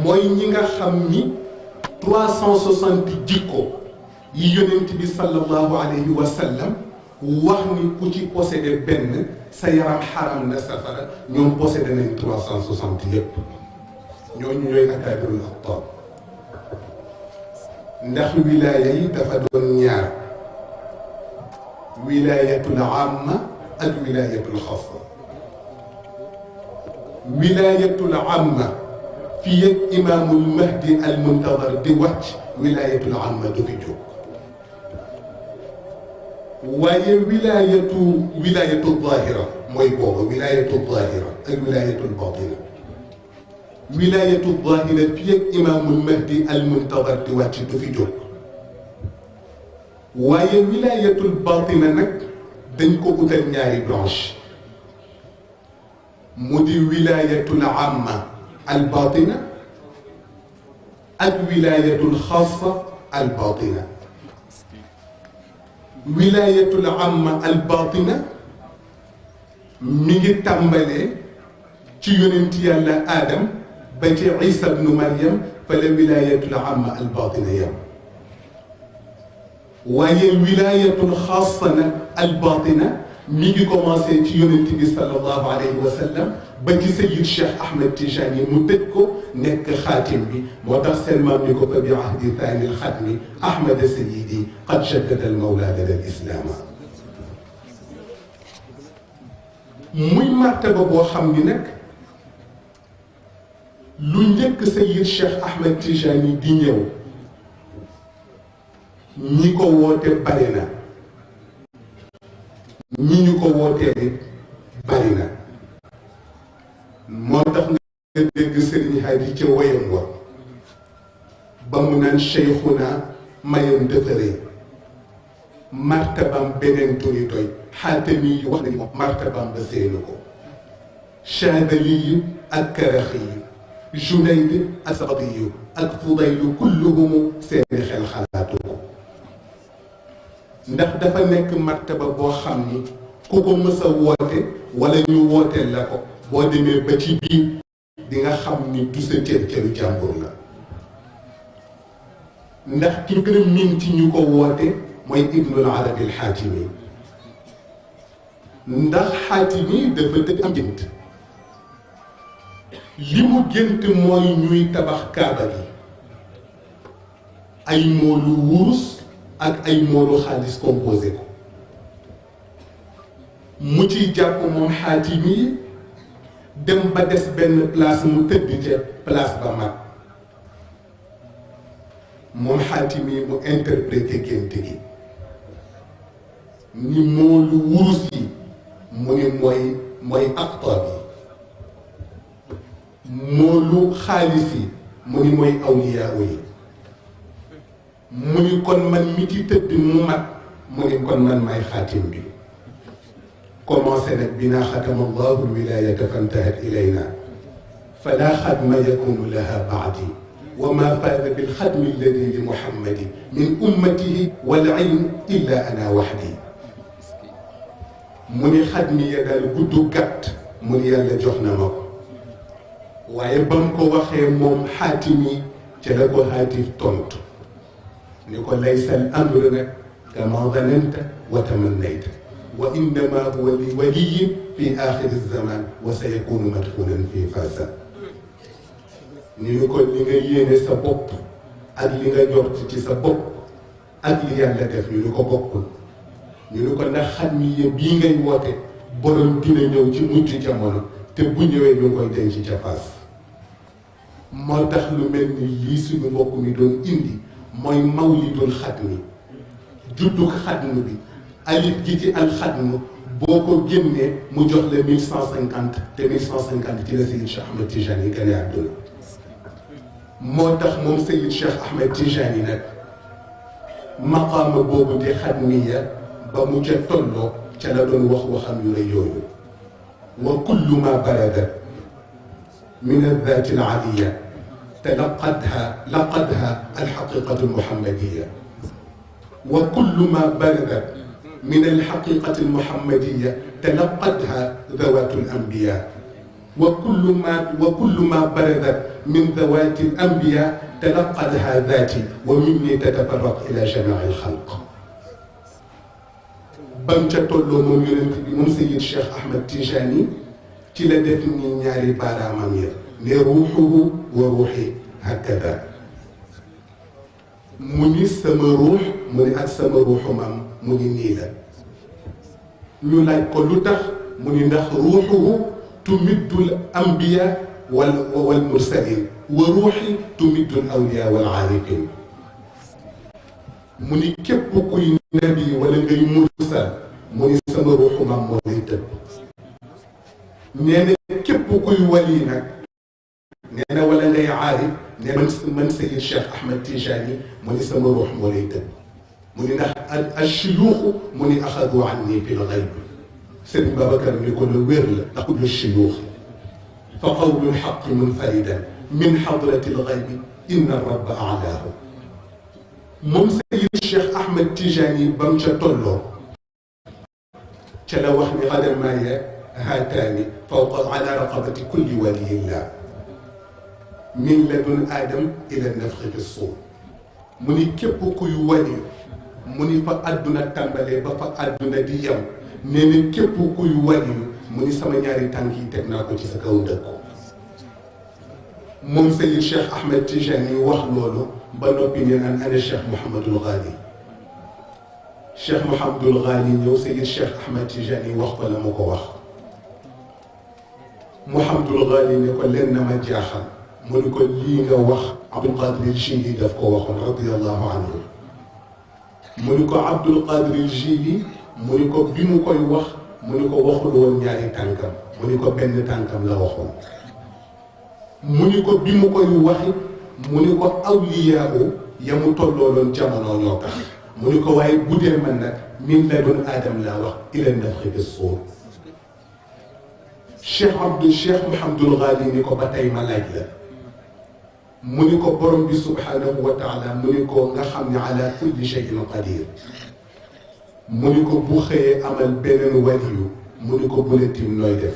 mooy ñi nga xam ni 360 jikko yi yonent bi sallallahu alayhi wa sallam wax ni ku ci possédé benn sa yaram xaram na safara ñoom possédé nañ 360 yépp ñooñu ñooy akaabirul aqtaab ndax wilaaya yi dafa doon ñaar wilaayatul amma ak wilaayatul xaasa wilaayatul amma fii ak imaamul mahdi al muntadar di wàcc wilaayatul amma du fi jóg waaye wilaayatu zaahira mooy booba wilaayatu zaahira ak wilaayatul baatina wilaayatu zaahira fii ak imaamul mahdi al muntadar di wàcc du fi jóg waaye wilaayatul baatina nag dañ ko utal ñaari branche mu di wilaayatul amma al baatina ak wilaayatul xaasa al baatina wilaayatul amma al baatina mi ngi tàmbalee ci yonent yàlla Adam ba ci Isa bnu Maryam fa la wilaayatul amma al baatina yam waaye wilaayatul xaasa nag al baatina mi ngi commencé ci yonent bi sallallahu alayhi wa sallam ba ci Sayyid Cheikh Ahmed Tijani mu tëj ko nekk xaatim bi moo tax seen maam ni ko fa bi ahdi thani al xatmi Ahmed Sayyidi qad jaddada al mawla lana al islaama muy martaba boo xam ni nag lu njëkk Sayyid Cheikh Ahmed Tijani di ñëw ñi ko woote bari na ñi ñu ko wootee it bari na moo tax nga dégg Sëriñ Hadi ca woyam wa ba mu naan cheikhuna mayam dëfëree martabam beneen turi doy xaatami yu wax na ni moom martabam ba séenu ko Chaadali yu ak Karaxi yu Junayd ak Sabati yu ak Fudaylu kulluhumu seeni xel xalaatu ko ndax dafa nekk martaba boo xam ni ku ko mës a woote wala ñu wooteel la ko boo demee ba ci biir di nga xam ni du sa cër cëru jàmbur la ndax ki gën a miin ci ñu ko woote mooy Ibnul Arabi al Xaatimi ndax Xaatimi dafa dëgg am gént li mu gént mooy ñuy tabax kaaba gi ay moolu wurus ak ay moolu xaalis composé ko mu ciy jàpp moom Xaatimi dem ba des benn place mu tëdd ca place ba mag moom Xaatimi mu interprété gént gi ni moolu wurus yi mu ni mooy aqtaab yi moolu xaalis yi mu ni mooy awliyaa yi mu ni kon man mi ci tëdd mu mat mu ni kon man maay xaatim bi commencé nag binaa xatama allahu lwilayata fantahat ilayna fala xadma yakunu laha baadi wa ma faaza bilxadmi alladi li muhammadi min ummatihi wal ilm illa ana waxdi mu ni xadmi ya daal gudd gàtt mu ni yàlla jox na ma ko waaye ba mu ko waxee moom xaatimi ca la ko xaatif tontu ni ko laysa al amru nag kama dananta wa tamannayta wa innama huwa li waliyin fi axiri zaman wa sa yakunu madfunan fi fasa ni ñu ko li nga yéene sa bopp ak li nga jort ci sa bopp ak li yàlla def ñu ni ko bokkul ñu ni ko ndax xam ni yëpp bii ngay woote borom dina ñëw ci mujj jamono te bu ñëwee ñu koy denc ca Fass moo tax lu mel ni lii suñu mbokk mi doon indi mooy mawlidul xatmi juddug xatm bi alif gi ci alxatm boo ko génnee mu jox la 1150 te 1150 ci la Seyid Cheikh Ahmed Tijani gane àdduna moo tax moom Seyid Cheikh Ahmed Tijani nag maqaama boobu di xatmiya ba mu ca tolloo ca la doon wax waxam yu rëy yooyu wa kullu ma barada min addaati alaliya لقدها الحقيقة المحمدية وكل ما بلغت من الحقيقة المحمدية تلقتها ذوات الأنبياء وكل ما بلغت من ذوات الأنبياء تلقتها ذاتي ومني تتفرق إلى جميع الخلق بمجا تولو موم يونت موم سيد الشيخ أحمد تيجاني ci la def ni ñaari baaraamam ya ne ruuxuhu wa ruuxi hakada mu ni sama ruux mu ni ak sama ruuxu maam mu ni nii la ñu laaj ko lu tax mu ni ndax ruuxuhu tumiddul ambiya wal mursalin wa ruuxi tumiddul awliya wal aarifin mu ni képp kuy nabi wala ngay mursal mu ni sama ruuxu maam moo lay tëb nee na képp kuy wali nag nee na wala ngay aarif ne man Seyid Cheikh Ahmed Tijani mu ni sama ruux moo lay tëb mu ni ndax ashuyuuxu mu ni axadu anni fi lxayb Sëriñ Babacar ni ko lu wér la ndax lu shuyuux fa qawlu lxaqi munfaridan min xadrati lxaybi inna rabba alaahu moom Sayid Cheikh Ahmed Tijani ba mu ca tolloo ca la wax ni qadamaaya haataani fawqa ala raqabati kulli waliyillah min ladun aadam ila nafxi fi suur mu ni képp kuy waliyu mu ni fa àdduna tàmbalee ba fa àdduna di yem nee na képp kuy waliyu mu ni sama ñaari tànk yi teg naa ko ci sa kaw ndëkk moom Sayid Cheikh Ahmed Tijani wax loolu ba noppi ne naan ana Cheikh Mouhamadul Ghali Cheikh Mouhamadul Ghali ñëw Sayid Cheikh Ahmed Tijani wax ko la mu ko wax Mouhamadul Ghali ne ko leen na ma jaaxal mu ni ko lii nga wax Abdul Qadir Jili daf ko waxoon radiyallahu anhu mu ni ko Abdul Qadir Jili mu ni ko bi mu koy wax mu ni ko waxul woon ñaari tànkam mu ni ko benn tànkam la waxoon mu ni ko bi mu koy waxit mu ni ko awliyaawu ya mu tollooloon jamono ñoo tax mu ni ko waaye bu dee man nag min la doon aadam laa wax ila nafxi fi suur Cheikh Mouhamadul Ghali ni ko ba tey ma laaj la mu ni ko borom bi subhanahu wa taala mu ni ko nga xam ne ala kulli cheyin qadir mu ni ko bu xëyee amal beneen waliyu mu ni ko bu la tim nooy def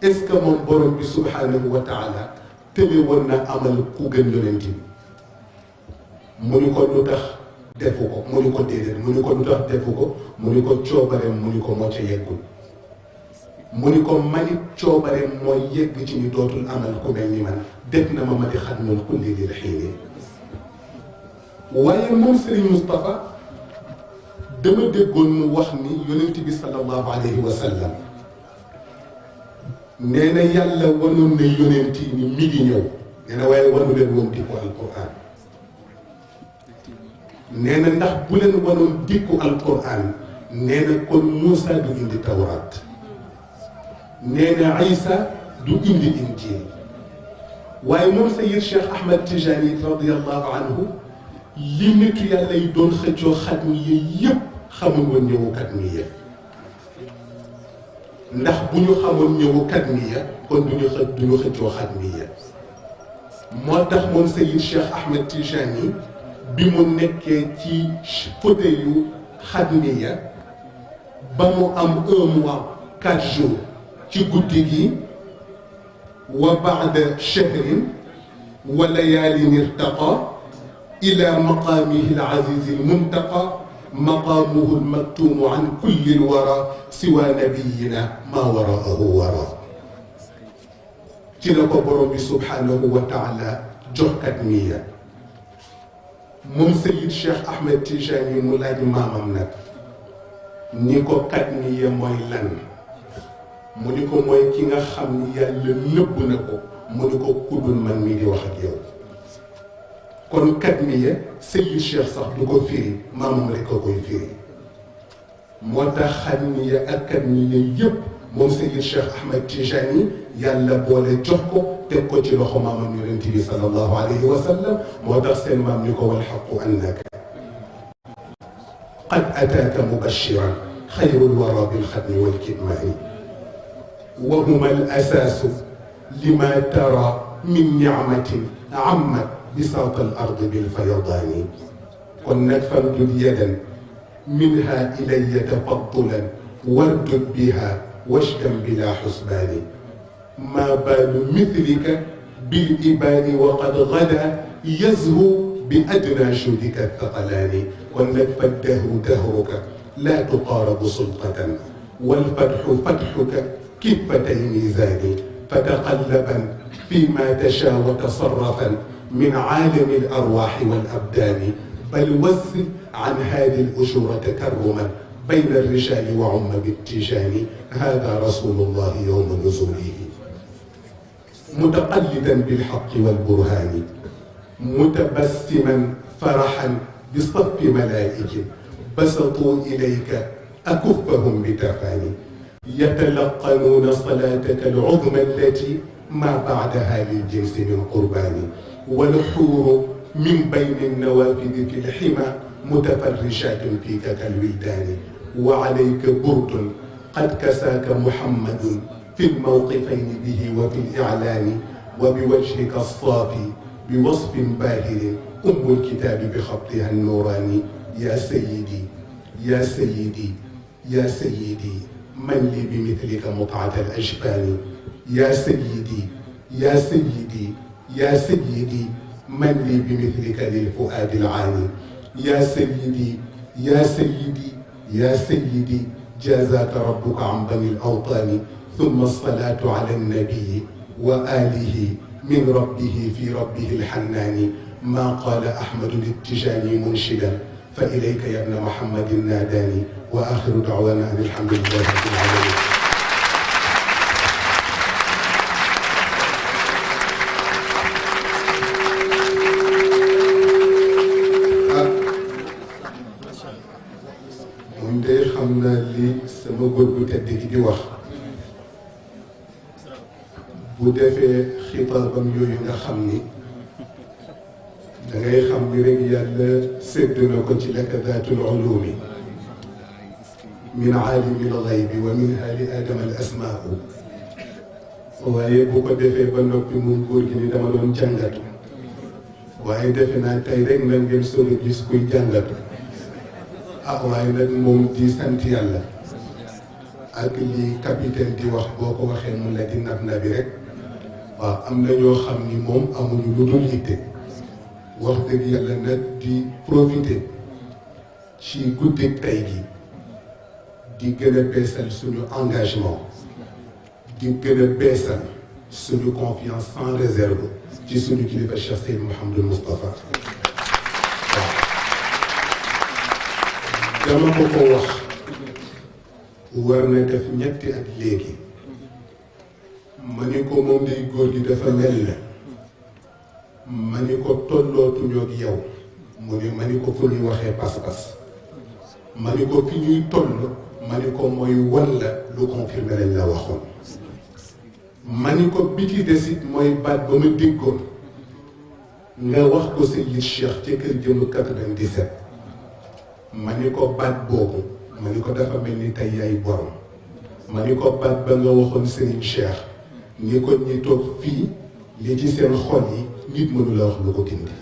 est-ce que moom borom bi subhanahu wa taala tële woon na amal ku gën yonent bi mu ni ko lu tax defu ko mu ni ko déedéet mu ni ko lu tax defu ko mu ni ko coobareem mu ni ko moo ca yeggul mu ni ko manit coobareem mooy yegg ci ni dootul amal ku mel ni man def na ma di xatmul kulli lil xiini waaye moom Serigne Moustapha dama déggoon mu wax ni yonent bi sallallahu alayhi wa sallam nee na yàlla wanoon na yonent yi ni mi ngi ñëw nee na waaye wanu leen woon dikku alquran nee na ndax bu leen wanoon dikku alquran nee na kon Moussa du indi tawraat nee na Isa du indi injil waaye moom Sayid Cheikh Ahmed Tijani radiallahu anhu li nitu yàlla yi doon xëccoo xatmiye yëpp xamul woon ñëwu xatmiye ndax bu ñu xamoon ñëwu xatmiye kon duñu xëccoo xatmiye moo tax moom Sayid Cheikh Ahmed Tijani bi mu nekkee ci fauteuil yu xatmiya ba mu am 1 mois 4 jours ci guddi gi wa baada shahrin wa layaalin irtaqa ila maqaamihi al-azizi al-muntaqa maqaamuhu al-maktuumu an kulli al-wara siwa nabiyina maa waraahu wara ci la ko borom bi subhanahu wa taala jox katmiya moom Sayid Cheikh Ahmed Tijani mu laaj maamam nag ni ko katmiya mooy lan mu ni ko mooy ki nga xam ni yàlla nëbb na ko mu ni ko kuddul man mii di wax ak yow kon katmiya Sayid Cheikh sax du ko firi maamam rek a koy firi moo tax xatmiya ak katmiya yëpp moom Sayid Cheikh Ahmed Tijani yàlla boole jox ko teg ko ci loxo maamam yonent bi sallallahu alayhi wa sallam moo tax seen maam ni ko wal xaqu annaka qad ataaka mubashiran xayrul wara bil xatmi wal kitmaani wa huma al asaasu lima tara min nicmatin ammat bisaat al ardi bil fayadaani kon nag famdud yadan minha ilaya tafaddulan wardud biha washdan bila xusbaani ما بال مثلك بالإبان وقد غدا يزهو بأدنى جودك الثقلان والنكف الدهر دهرك لا تقارب سلطة والفتح فتحك كفتي ميزان فتقلبا فيما تشاء وتصرفا من عالم الأرواح والأبدان بل وزن عن هذه الأجور تكرما بين الرجال وعم بالتيجان هذا رسول الله يوم نزوله متقلدا بالحق والبرهان متبسما فرحا بصف ملائكة بسطوا إليك أكفهم بتفاني يتلقنون صلاتك العظمى التي ما بعدها للجنس من قربان والحور من بين النوافذ في الحمى متفرشات فيك كالولدان وعليك برد قد كساك محمد في الموقفين به وفي الإعلان وبوجهك الصافي بوصف باهر أم الكتاب بخطها النوراني يا سيدي يا سيدي يا سيدي من لي بمثلك متعة الأجفان يا سيدي يا سيدي يا سيدي من لي بمثلك للفؤاد العاني يا سيدي يا سيدي يا سيدي جازاك ربك عن بني الأوطان ثم الصلاة على النبي وآله من ربه في ربه الحنان ما قال أحمد للتجاني منشدا فإليك يا ابن محمد ناداني وآخر دعوانا أن الحمد لله رب العالمين. moom day xam naa li sama góor bu tedd gi di wax bu defee xitaabam yooyu nga xam ni da ngay xam ni rek yàlla sédd na ko ci laka daatul ulumi min aalimi l gaybi wa minha li aadama al asmaau waaye bu ko defee ba noppi moom góor gi ni dama doon jàngatu waaye defe naa tey rek na ngeen soog a gis kuy jàngatu ah waaye nag moom di sant yàlla ak li capitaine di wax boo ko waxee mun la di nab na bi rek waaw am na ñoo xam ni moom amuñu lu dul yitte wax dëgg yàlla nag di profiter ci guddi tey gi di gën a beesal suñu engagement di gën a beesal suñu confiance sans réserve ci suñu kilifa Cheikh Seydou Mouhamadou Moustapha waaw dama ko wax war na def ñetti at léegi ma ni ko moom day góor gi dafa mel na ma ni ko tollootuñoo ak yow mu ne ma ni ko fu ñuy waxee pas-pas ma ni ko fi ñuy toll ma ni ko mooy wan la lu confirmé lañ la waxoon ma ni ko bi ci des it mooy baat ba ma déggoon nga wax ko Seydi Cheikh ca kër jëmu 97 ma ni ko baat boobu ma ni ko dafa mel ni tey yaay borom ma ni ko baat ba nga waxoon Serigne Cheikh ni ko ñi toog fii li ci seen xol yi nit mënu la wax lu ko dindi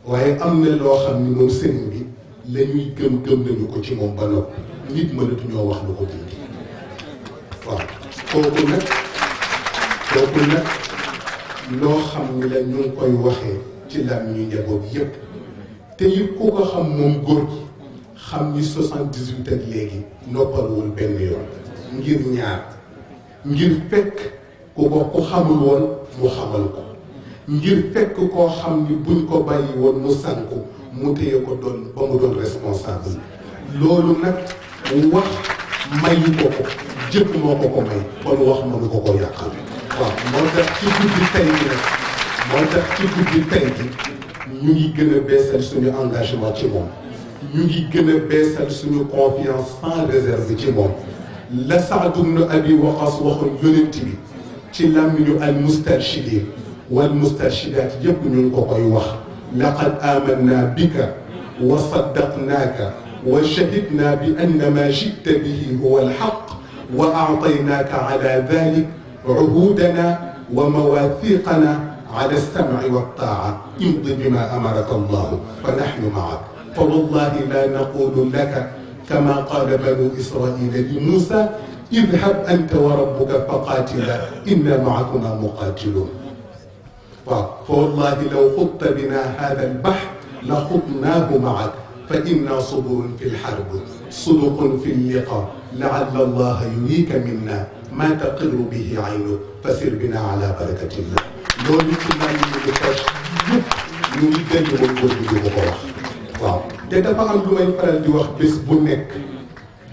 waaye am na loo xam ni moom sëriñ bi la ñuy gëm nañu ko ci moom ba noppi nit mënatuñoo wax lu ko dindi waaw kooku nag loo xam ni la ñu ngi koy waxee ci lam ñuy njaboot yépp te it ku ko xam moom góor gi xam ni 78 ak léegi noppalwul benn yoon ngir ñaar ngir fekk ku ko ku xamul woon mu xamal ko ngir fekk koo xam ni buñ ko bàyyi woon mu sànku mu téye ko doon ba mu doon responsable loolu nag wax mayu ko ko jëpp moo ko ko may kon wax mënu ko ko yàqal waaw moo tax ci guddi tey gi nag moo tax ci guddi tey gi ñu ngi gën a beesal suñu engagement ci moom ñu ngi gën a beesal suñu confiance sans réserve ci moom la Saad ibn Abi Waqas waxoon yonent bi ci làmmiñu al mustarshidin wal mustarshidaat yëpp ñu ngi ko koy wax laqad amanna bika wa saddaqnaaka wa shahidna bi anna ma jita bihi huwa alxaq wa aataynaaka ala dalik عهودنا ومواثيقنا على السمع والطاعة امض بما أمرك الله فنحن معك فوالله لا نقول لك كما قال بنو إسرائيل لموسى اذهب أنت وربك فقاتلا إنا معكما مقاتلون فوالله لو خضت بنا هذا البحر لخضناه معك فإنا صبر في الحرب صدق في اللقاء لعل الله يريك منا ما تقر به عينك فسر بنا على بركة الله loolu ci maa ngi leen di fas yëpp ñu ngi gën moom góor gi di ko wax waaw te dafa am lu may faral di wax bés bu nekk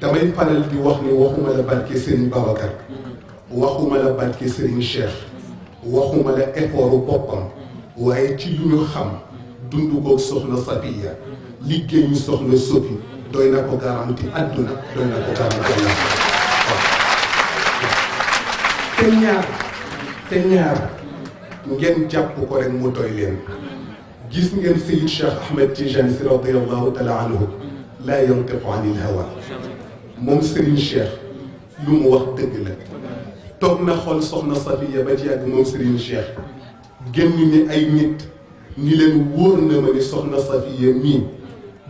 damay faral di wax ni waxuma la barke Serigne Babacar waxuma la barke Serigne Cheikh waxuma la effort boppam waaye ci lu ñu xam dund koog soxna Safiya liggéeyu soxna Sophie doy na ko garanti adduna doy na ko garanti Allah waaw te ñaar te ñaar ngeen jàpp ko rek mu doy leen gis ngeen Seyid Cheikh Ahmed Tijani si radiyallahu taala anhu laa yantiqu anil hawa moom Serigne Cheikh lu mu wax dëgg la toog na xool soxna Safiya ba ci yàgg moom Serigne Cheikh génn ni ay nit ni leen wóor na ma ni soxna Safiya mii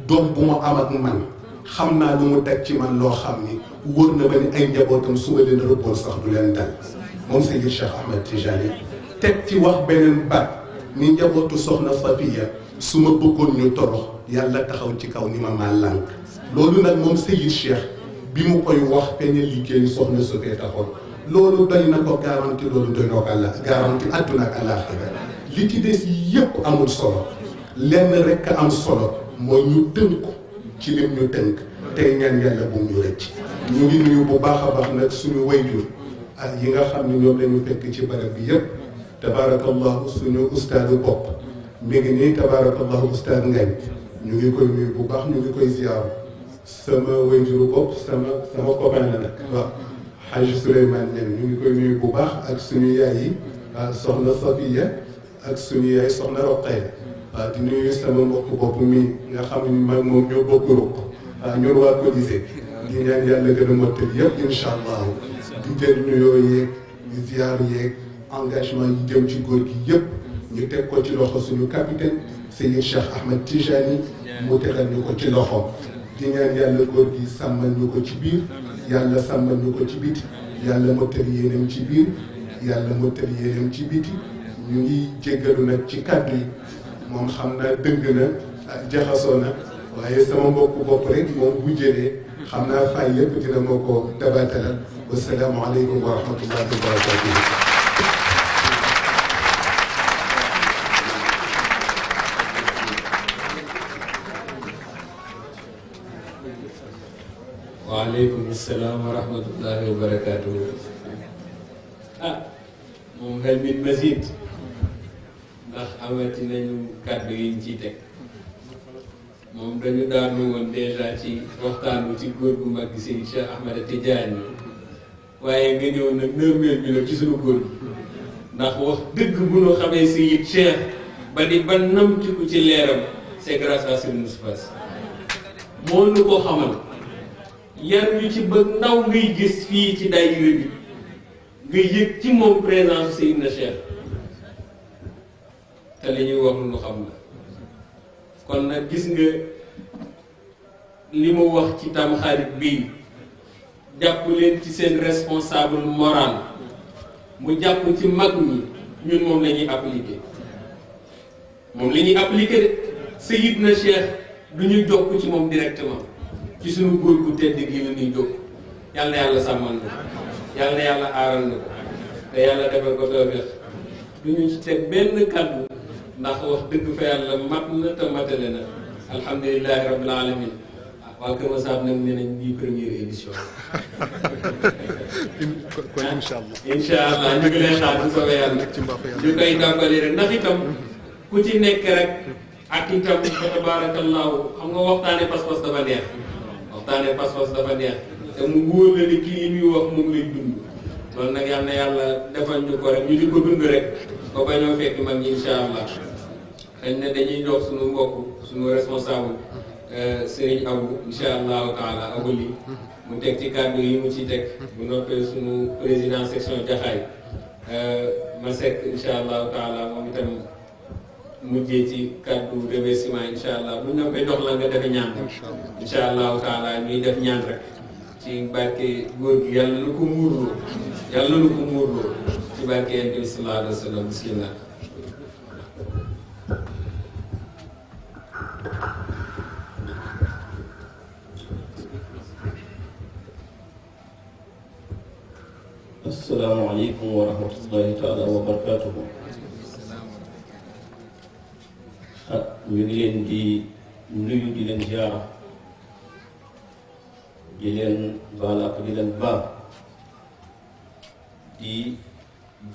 doom bu ma am ak man xam naa lu mu teg ci man loo xam ni wóor na ma ni ay njabootam su ma leen rëbboon sax du leen dal moom Seydi Cheikh Ahmed Tijani teg ci wax beneen baat ni njabootu soxna Safiya su ma bëggoon ñu torox yàlla taxaw ci kaw ni ma maa lànk loolu nag moom Seydi Cheikh bi mu koy wax peñe liggéey soxna Sofee taxoon loolu doy na ko garanti loolu doy na ko àlla garanti àdduna ak àllaaxira li ci des yépp amul solo lenn rekk am solo mooy ñu tënk ci lim ñu tënk tey ñaan yàlla bu ñu rëcc ñu ngi nuyu bu baax a baax nag suñu wayjur ak yi nga xam ne ñoom lañu fekk ci barab bi yépp tabaarakallahu suñu ustaadu bopp mi ngi nii tabaarakallahu ustaad ngañ ñu ngi koy nuyu bu baax ñu ngi koy ziar sama wayjuru bopp sama copain la nag waaw Haj Souleymane Niang ñu ngi koy nuyu bu baax ak suñu yaay yi soxna Safiya ak suñu yaay soxna Roqaya waaw di nuyu sama mbokk bopp mi nga xam ne mag moom ñoo bokk ruq ñun waa Colisée di ñaan yàlla gën a mottali yëpp incha allah di jël nuyoo yeeg ziar yeeg engagement yi jëm ci góor gi yëpp ñu teg ko ci loxo suñu capitaine Seydi Cheikh Ahmed Tijani mu tegal ñu ko ci loxo di ñaan yàlla góor gi sàmmal ñu ko ci biir yàlla sàmmal ñu ko ci biti yàlla mottali yéenam ci biir yàlla mottali yéenam ci biti ñu ngi jéggalu nag ci kàddu yi moom xam naa dëgg na jaxasoo na waaye sama mbokku bopp rek moom bu jëlee xam naa fay yëpp dina ma ko dabaatalal wasalaamu aleykum wa rahmatullahi wa barakatuhu waaleykum salaam wa rahmatullahi wa barakatuhu moom xel min mazid ndax amati nañu kàddu yi ñu ciy teg moom dañu daanu woon dèjà ci waxtaan bi ci góor gu mag gi Seydi Cheikh Ahmed Tidiane waaye nga ñëw nag nërmeel ñu la ci suñu góor gi ndax wax dëgg bu ñu xamee Seydi Cheikh ba di ba namtiku ci leeram c'est grâce à Serigne Moustapha Sy moo nu ko xamal yar ñu ci ba ndaw ngay gis fii ci daayira bi nga yëg ci moom présence Seydina Cheikh te li ñuy wax lu xam la kon nag gis nga li mu wax ci tamxarit bii jàpp leen ci seen responsable moral mu jàpp ci mag ñi ñun moom la ñuy appliqué moom la ñuy appliqué de Seydina Cheikh du ñu jokk ci moom directement ci suñu góor gu tedd gi la ñuy jokk yàlla na yàlla sàmmal na ko yàlla na yàlla aaral na ko te yàlla defal ko tawfeex du ñu ci teg benn kàddu ndax wax dëgg fa yàlla mat na te matale na alhamdulilahi rabbil alamin waa Kër Masar nag nee nañ bii première édition kon incha allah incha allah ñu ngi lay xaar bu soobee yàlla ñu koy tàmbali rek ndax itam ku ci nekk rek ak itam fa tabarakallahu xam nga waxtaane pas-pas dafa neex waxtaane pas-pas dafa neex te mu wóor la ni kii yi muy wax mu ngi lay dund loolu nag yal na yàlla defal ñu ko rek ñu di ko dund rek ba bañoo fekk mag ñi incha allah xëy na dañuy jox suñu mbokk suñu responsable Serigne Abou incha allahu taala abuli mu teg ci kàddu yi mu ci teg bu noppee suñu président section Jaxaay Masek incha allahu taala moom itam mujjee ci kàddu remerciement incha allah bu ñu koy dox la nga defe ñaan rek incha allahu taala ñuy def ñaan rek ci barke góor gi yàlla na ko muurloo yàlla na ko muurloo ci barke yonent bi sallallahu alayhi wa sallam bismillah assalaamu aleykum wa rahmatullahi taala wa barakatuhu ñu ngi leen di nuyu di leen ziara di leen baal ak di leen baal di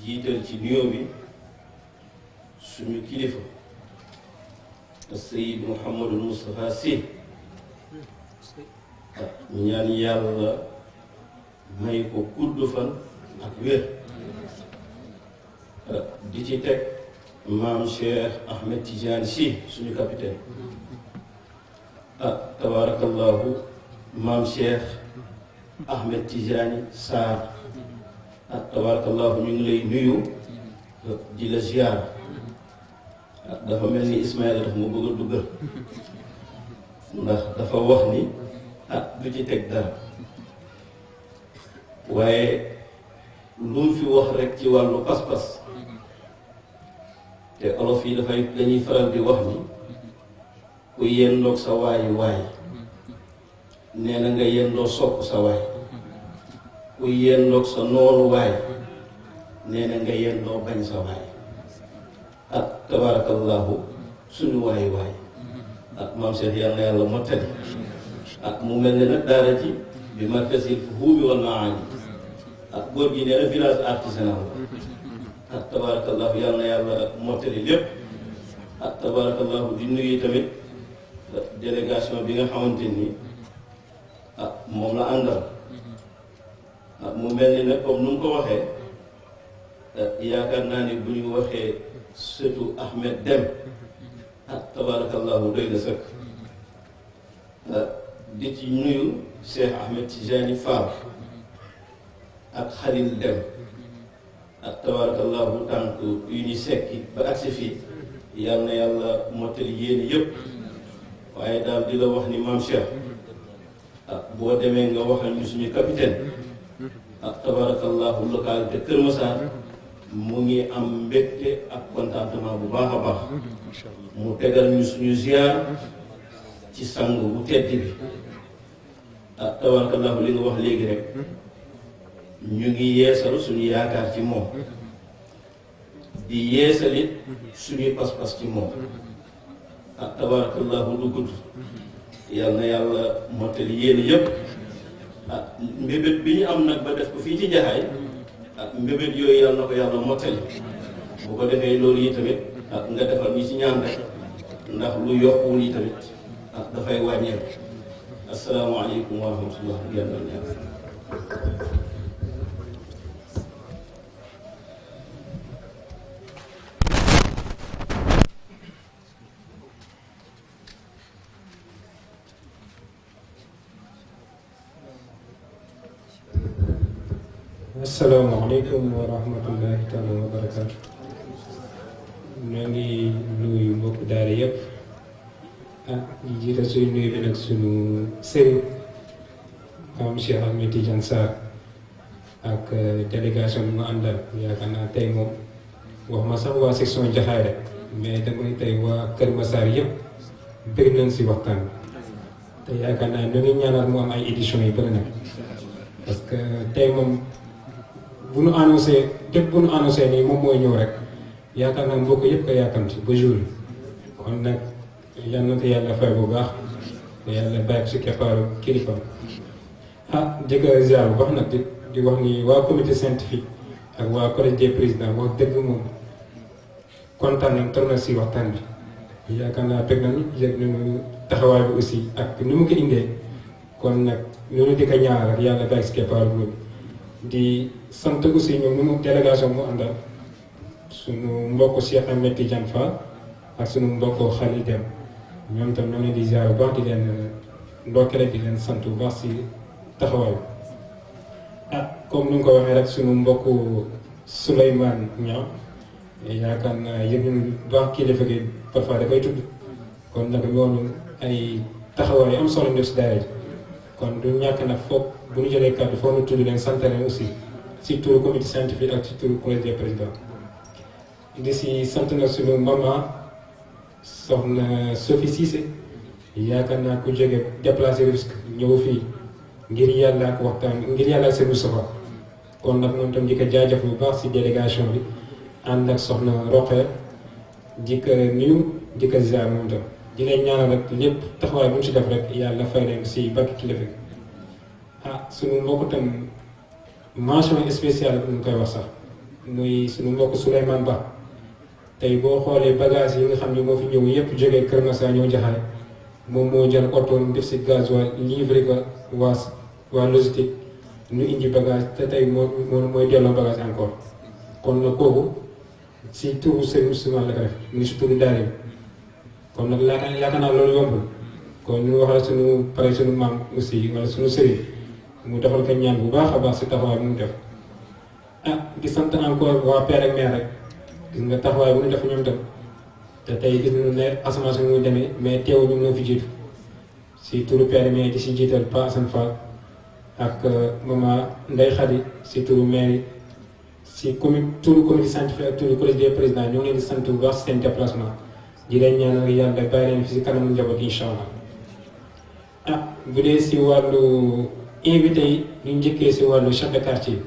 jiital ci nuyoo bi suñu kilifa Seyyid Mouhamadul Moustapha Sy ñaan yàlla may ko gudd fan ak wér di ci teg maam Cheikh Ahmed Tidiane Sy suñu capitaine tabarakallahu maam Cheikh Ahmed Tidiane Sarr tabarakallahu ñu ngi lay nuyu di la ziar dafa mel ni Ismaïla daf mu bëgg a duggal ndax dafa wax ni du ci teg dara waaye lu mu fi wax rek ci wàllu pas-pas te olof yi dañuy faral di wax ni ku yendoog sa waayi waay nee na nga yendoo sopp sa waay ku yendoog sa noonu waay nee na nga yendoo bañ sa waay tabarakallahu suñu waayi waay maam Cheikh yal na yàlla mottali mu mel ne nag daara ji bi markazil fuhumi wal maani góor gi nee na village artisanal la tabarakallahu yal na yàlla mottali lépp tabarakallahu di nuyu tamit délégation bi nga xamante ni moom la àndal mu mel ni nag comme nu mu ko waxee yaakaar naa ni bu ñu waxee surtout Ahmed Deme tabarakallahu doy na sëkk di ci nuyu Cheikh Ahmed Tijani Fall ak Khalil Deme tabarakallahu tànk yu ñu sekki ba agsi fii yal na yàlla mottali yéen yëpp waaye daal di la wax ni maam Cheikh boo demee nga waxal ñu suñu capitaine tabarakallahu localité Kër Massar mu ngi am mbégte ak contentement bu baax a baax mu tegal ñu suñu ziar ci sang bu tedd bi tabarakallahu li nga wax léegi rek ñu ngi yeesal suñu yaakaar ci moom di yeesalit suñuy pas-pas ci moom tabarakallahu du gudd yal na yàlla mottali yéen yëpp mbébét bi ñu am nag ba def ko fii ci Jaxaay mbébét yooyu yal na ko yàlla mottali bu ko defee loolu yi tamit nga defal ñi ci ñaan rek ndax lu yokkuwul yi tamit dafay wàññeeku asalaamaaleykum wa rahmatullah yàlla ñaan asalaamaaleykum wa rahmatullahi taala wa barakaatu. ñoo ngi nuyu mbokku daara yëpp yi jiital suñu nuyu bi nag suñu sëriñ am Cheikh Ahmed Tidiane Sarr ak délégation bi mu àndal yaakaar naa tey moom wax ma sax waa section Jaxaay rek mais damay tey waa Kër Massar yëpp bëgg nañ si waxtaan te yaakaar naa ñu ngi ñaanal mu am ay éditions yu bëri nag parce que tey moom bu nu annoncé képp bu nu annoncé nii moom mooy ñëw rek yaakaar naa mbokk yëpp ko yàkkamti ba jour kon nag yal na ko yàlla fay bu baax te yàlla bàyyi ko si keppaaru kilifa jëkk ziar bu baax nag di wax ni waa comité scientifique ak waa collège des présidents wax dëgg moom kontaan nañ trop na si waxtaan bi yaakaar naa bëgg nañu yëg nañu taxawaay bi aussi ak ni mu ko indee kon nag ñu di ko ñaanal rek yàlla bàyyi si keppaaru boobu di sant aussi ñoom nu délégation mu àndal suñu mbokk Cheikh Ahmed Tidiane Fall ak suñu mbokk Khalil Deme ñoom tam ñoo leen di ziar bu baax di leen ndokkale di leen sant bu baax si taxawaay bi comme ni nga ko waxee rek suñu mbokk Souleymane Niang yaakaar naa yëg nañu bu baax kilifa gi parfois da koy tudd kon nag loolu ay taxawaay am solo def si daara ji kon du ñàkk nag foog bu ñu jëlee kàddu foog ñu tudd leen sant leen aussi si turu comité scientifique ak si turu collège des présidents di si sant na suñu maman soxna Sophie Cissé yaakaar naa ku jóge déplacé risque ñëw fii ngir yàlla ak waxtaan ngir yàlla ak seen Moustapha kon nag moom tam di ko jaajëf bu baax si délégation bi ànd ak soxna Roqe di ko nuyu di ko ziar moom tam di leen ñaanal rek lépp taxawaay bu mu si def rek yàlla fay leen si bakki kilifa suñu mbokk tam mention spéciale bu ñu koy wax sax muy suñu mbokk Souleymane Ba tey boo xoolee bagage yi nga xam ne moo fi ñëw yëpp jógee Kër Massar ñëw Jaxaay moom moo jël oto def si gasoil livré ko waa logistique ñu indi bagage te tey mooy delloo bagage encore kon nag kooku si turu Serigne Ousmane la ko def mu ngi si turu daara bi kon nag yaakaar naa loolu yombul kon ñu waxal suñu pare suñu maam aussi wala suñu sëriñ mu defal ko ñaan bu baax a baax si taxawaay bu mu def di sant encore waa père ak mère rek gis nga taxawaay bu ñu def ñoom tam te tey gis nañu ne asamaan si muy demee mais teewul ñu ñoo fi jiitu si turu père mais di si jiital Pa Assane Fall ak maman Ndeye Khady si turu maire si turu comité scientifique ak turu collège des présidents ñoo ngi leen di sant bu baax si seen déplacement di leen ñaanal yàlla bàyyi leen fi si kanamu njaboot incha allah. bu dee si wàllu invité yi ñu njëkkee si wàllu chef de quartier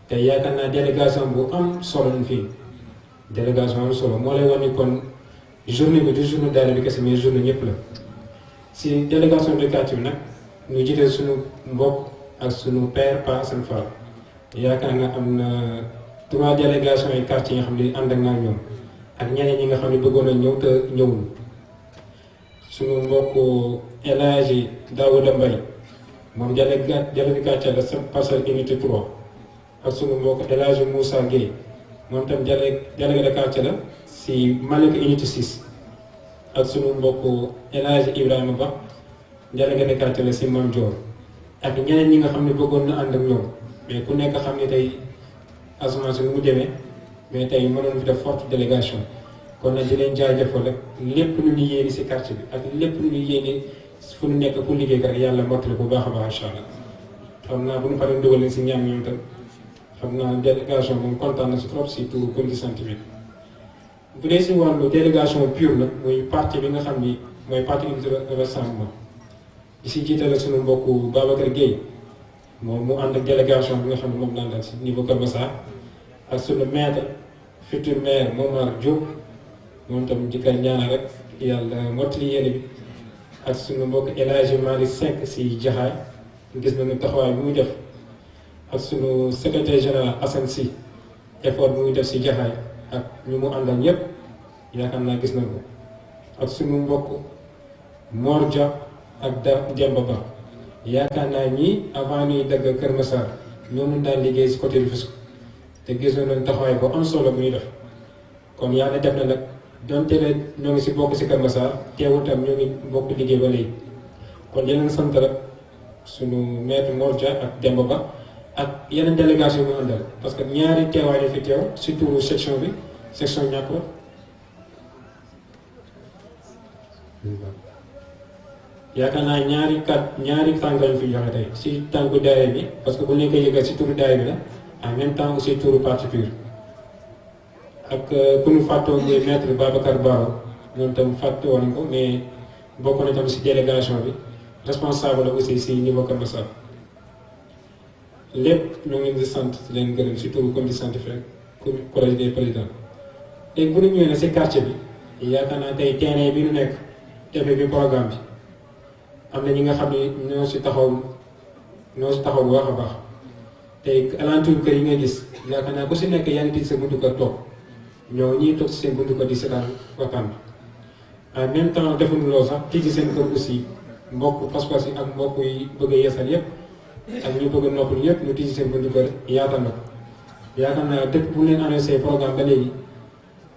te yaakaar naa délégation bu am solo lañ fii délégation am solo moo lay wan ni kon journée bi du journée daara bi kese mais journée ñëpp la si délégation de quartier bi nag ñu jiite suñu mbokk ak suñu père Pa Assane Fall yaakaar naa am na 3 délégations yi quartier yi nga xam ne ànd ak naa ñoom ak ñeneen ñi nga xam ne bëggoon a ñëw te ñëwul suñu mbokk El Hadji Daouda Mbaye moom délégué quartier la sa Parcelles Unité 3 ak suñu mbokk El Hadji Moussa Gueye moom tam délégué de quartier la si Malika Unité 6 ak suñu mbokk El Hadji Ibrahima Ba délégué de quartier la si Mame Dior ak ñeneen ñi nga xam ne bëggoon na ànd ak ñoom mais ku nekk xam ne tey asamaan si nu mu demee mais tey mënoon fi def forte délégation kon nag di leen jaajëfal rek lépp lu ñu yéene si quartier bi ak lépp lu ñu yéene fu ñu nekk pour liggéey rek yàlla mottali bu baax a baax incha allah xam naa bu ñu paree dugal leen si ñaam ñoom tam xam naa délégation moom kontaan na si trop si turu comité scientifique bu dee si wàllu délégation pure la muy parti bi nga xam ni mooy parti unité de rassemblement di si jiitale suñu mbokku Babacar Gueye moom mu ànd ak délégation bi nga xam ne moom laa dal si niveau Kër Massar ak suñu maître futur maire Momar Diop moom tam di ko ñaanal rek yàlla mottali yéene bi ak suñu mbokk El Hadji Malick Seck si Jaxaay gis nañu taxawaay bi muy def ak suñu secrétaire général Assane Sy effort bi muy def si Jaxaay ak ñu mu àndal ñëpp yaakaar naa gis nañ ko ak suñu mbokk Mor Dia ak Demba Ba yaakaar naa ñii avant ñuy dagg Kër Massar ñoo mun daan liggéey si côté Rufisque te gisoon nañ taxawaay bu am solo muy def kon yàlla def na nag donte ne ñoo ngi si bokk si Kër Massar teewul tam ñoo ngi bokk liggéey ba léegi kon yeneen sant rek suñu maître Mor Dia ak Demba Ba ak yeneen délégation yi mu àndal parce que ñaari teewaay la fi teew surtout section bi section ñàkk yaakaar naa ñaari tànk lañ fi joxe tey si tànku daayira bi parce que bu nekkee yëgal si turu daayira bi la en même temps aussi turu parti pur ak ku ñu fàttoo muy maître Babacar Baro ñoom tam fàtte woon ko mais bokk na tam si délégation bi responsable la aussi si niveau Kër Massar lépp ñoo ngi leen di sant leen gërëm si turu comité scientifique collège des présidents léegi bu ñu ñëwee ne si quartier bi yaakaar naa tey terrain bi ñu nekk defee bi programme bi am na ñi nga xam ne ñoo si taxaw bu baax a baax tey alentour kër yi nga gis yaakaar naa ku si nekk yaa ngi tijji sa buntu kër toog ñoo ñii toog si seen buntu kër di seetaan waxtaan bi en même temps defuñu loolu sax tijji seen kër aussi mbokk pas-pas yi ak mbokk yi bëgg a yeesal yépp ak ñu bëgg a noppalu yépp ñu tijji seen buntu kër yaatal na ko yaakaar naa dëpp bu leen annoncé programme ba léegi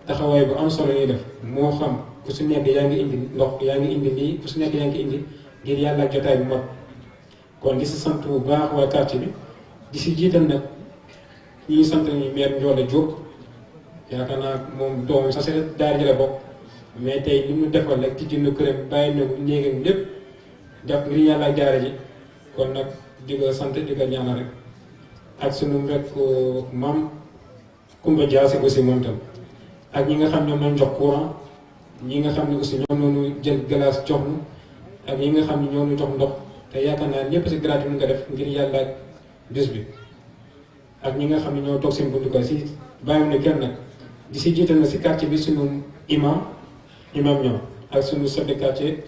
taxawaay bu am solo ñuy def moo xam ku si nekk yaa ngi indi ndox yaa ngi indi lii ku si nekk yaa ngi indi ngir yàlla ak jotaay bu mag kon di si sant bu baax waa quartier bi di si jiital nag ñuy sant nañu maire Ndiolé Diop yaakaar naa moom doomam sax si daara ji la bokk mais tey li mu defal rek ci jënd këram bàyyi na néegam lépp def ngir yàlla ak daara ji kon nag di ko sant di ko ñaanal rek ak sunu mbokk maam Koumba Diasé aussi moom tam ak ñi nga xam ñoom ñoo jox courant ñi nga xam ne aussi ñoom ñoo jël glace jox ñu ak ñi nga xam ne ñoo ñu jox ndox te yaakaar naa ñëpp si gratuit nga def ngir yàlla ak bés bi ak ñi nga xam ne ñoo toog seen buntu kër si bàyyiwuñu ne kenn nag di si jiital na si quartier bi sunu imam ñoom ak sunu chef de quartier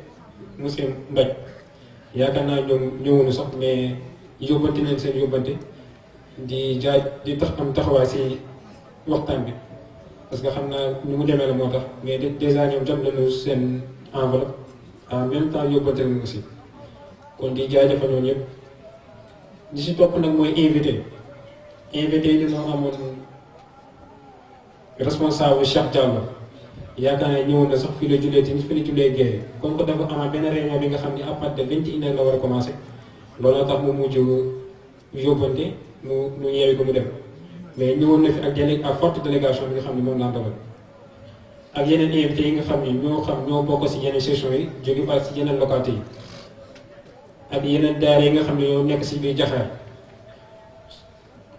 monsieur Mbaj yaakaar naa ñoom ñëwuñu sax mais yóbbante nañ seen yóbbante di tax am taxawaay si waxtaan bi parce que xam naa ni mu demee la moo tax mais déjà ñoom jot nañu seen enveloppe en même temps yóbbante nañu aussi kon di jaajëfal ñoom ñëpp di si topp nag mooy invité yi dañoo amoon responsable Cheikh Diallo yaakaar naa ñëwoon na sax fii la jullee tamit fii la jullee géeye comme que dafa amaat benn réunion bi nga xam ne à partir de 21h la war a commencé looloo tax mu mujj yóbbante mu yeewi ko mu dem mais ñëwoon na fi ak forte délégation bi nga xam ne moom laa dogal ak yeneen invité yi nga xam ni ñoo bokk si yeneen session yi jóge ba si yeneen localité yi ak yeneen daara yi nga xam ne ñoo nekk si biir Jaxaay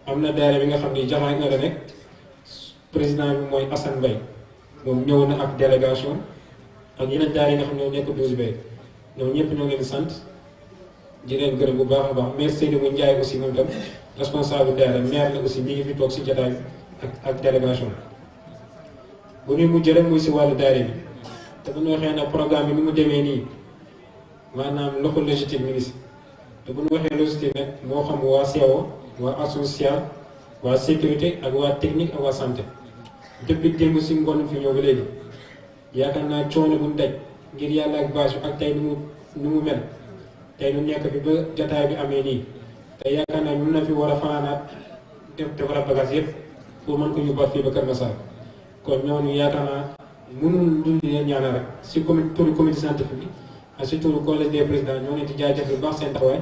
am na daara bi nga xam ni Jaxaay nga la nekk président bi mooy Assane Mbaye moom ñëw na ak délégation ak yeneen daara yi nga xam ne ñoo nekk 12B ñoom ñëpp ñoo leen sant di leen gërëm bu baax a baax maire Seydou Ndiaye aussi moom tam responsable daara maire la aussi mi ngi fi toog si jotaay bi ak délégation bu ñuy mujj rek muy si wàllu daara bi te bu ñu waxee nag programme bi ni mu demee nii maanaam loxo logistique mi ngi si te bu ñu waxee logistique nag moo xam waa CO waa action sociale waa sécurité ak waa technique ak waa santé depuis démb si ngoon fi ñëw ba léegi yaakaar naa coono bu ñu daj ngir yàlla ak bâche bi ak tey nu mu mel tey nu nekk fi ba jotaay bi amee nii te yaakaar naa mun na fi war a fanaanaat defaraat bagage yëpp pour mën ko yóbbaat fii ba Kër Massar kon ñooñu yaakaar naa mënul dund leen ñaanal rek si turu comité scientifique bi ak si turu collège des présidents ñoo leen di jaajëf bu baax seen taxawaay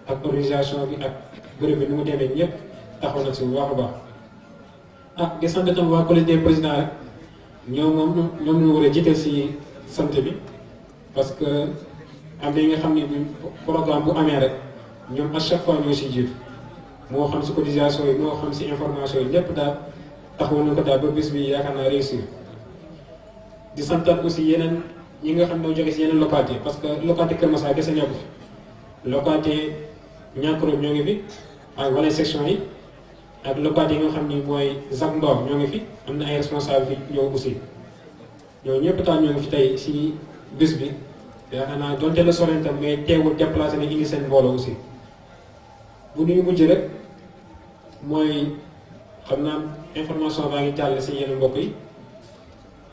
ak organisation bi ak bërëb bi nu mu demee ñëpp taxaw na si bu baax a baax. ah di sant tam waa collège des présidents rek ñoom ñu war a jiite si sant bi parce que am na yi nga xam ne programme bu amee rek ñoom à chaque fois ñoo si jiitu moo xam si cotisation yi moo xam si information yi lépp daal taxawu na ko daal ba bis bi yaakaar naa réussir di santaat aussi yeneen ñi nga xam ne ñoo jóge si yeneen localité parce que localité Kër Massar gese ñoo ko fi localité Niankoro ñoo ngi fi ak wala section yi ak localité yi nga xam ni mooy Zac Ndor ñoo ngi fi am na ay responsable fi ñëw aussi ñoo ñëpp taal ñoo ngi fi tey si bis bi yaakaar naa donte la sorente mais teewul déplacé na indi seen mbooloo aussi bu ñuy mujj rek mooy xam naa information baa ngi jàll si yenn mbokk yi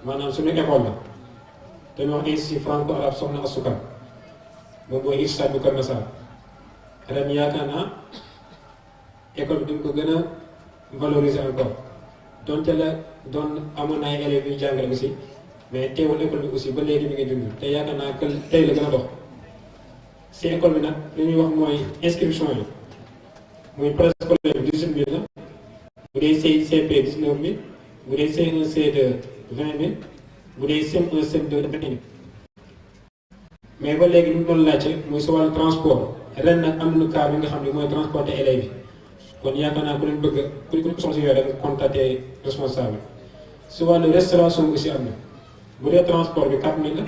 maanaam suñu école la dañoo wax institut franco arabe Soxna Astou Kane moom mooy ISRA bu Kër Massar ren yaakaar naa école bi duñ ko gën a valoriser encore donte la doon amoon na ay élèves yu jàngale aussi mais teewul école bi aussi ba léegi mi ngi dund te yaakaar naa que tey la gën a dox si école bi nag li ñuy wax mooy inscription yi muy préscolaire bi 18 000 la bu dee CICP 19 000 bu dee C1 C2 20 000 bu dee CM1 CM2 21 000 mais ba léegi li ñu doon laajte muy si wàllu transport ren nag am nañu car bi nga xam ne mooy transporter élèves yi kon yaakaar naa ku leen bëgg ku soxla si yooyu rek contacter responsable si wàllu restauration bi aussi am na bu dee transport bi 4 000 la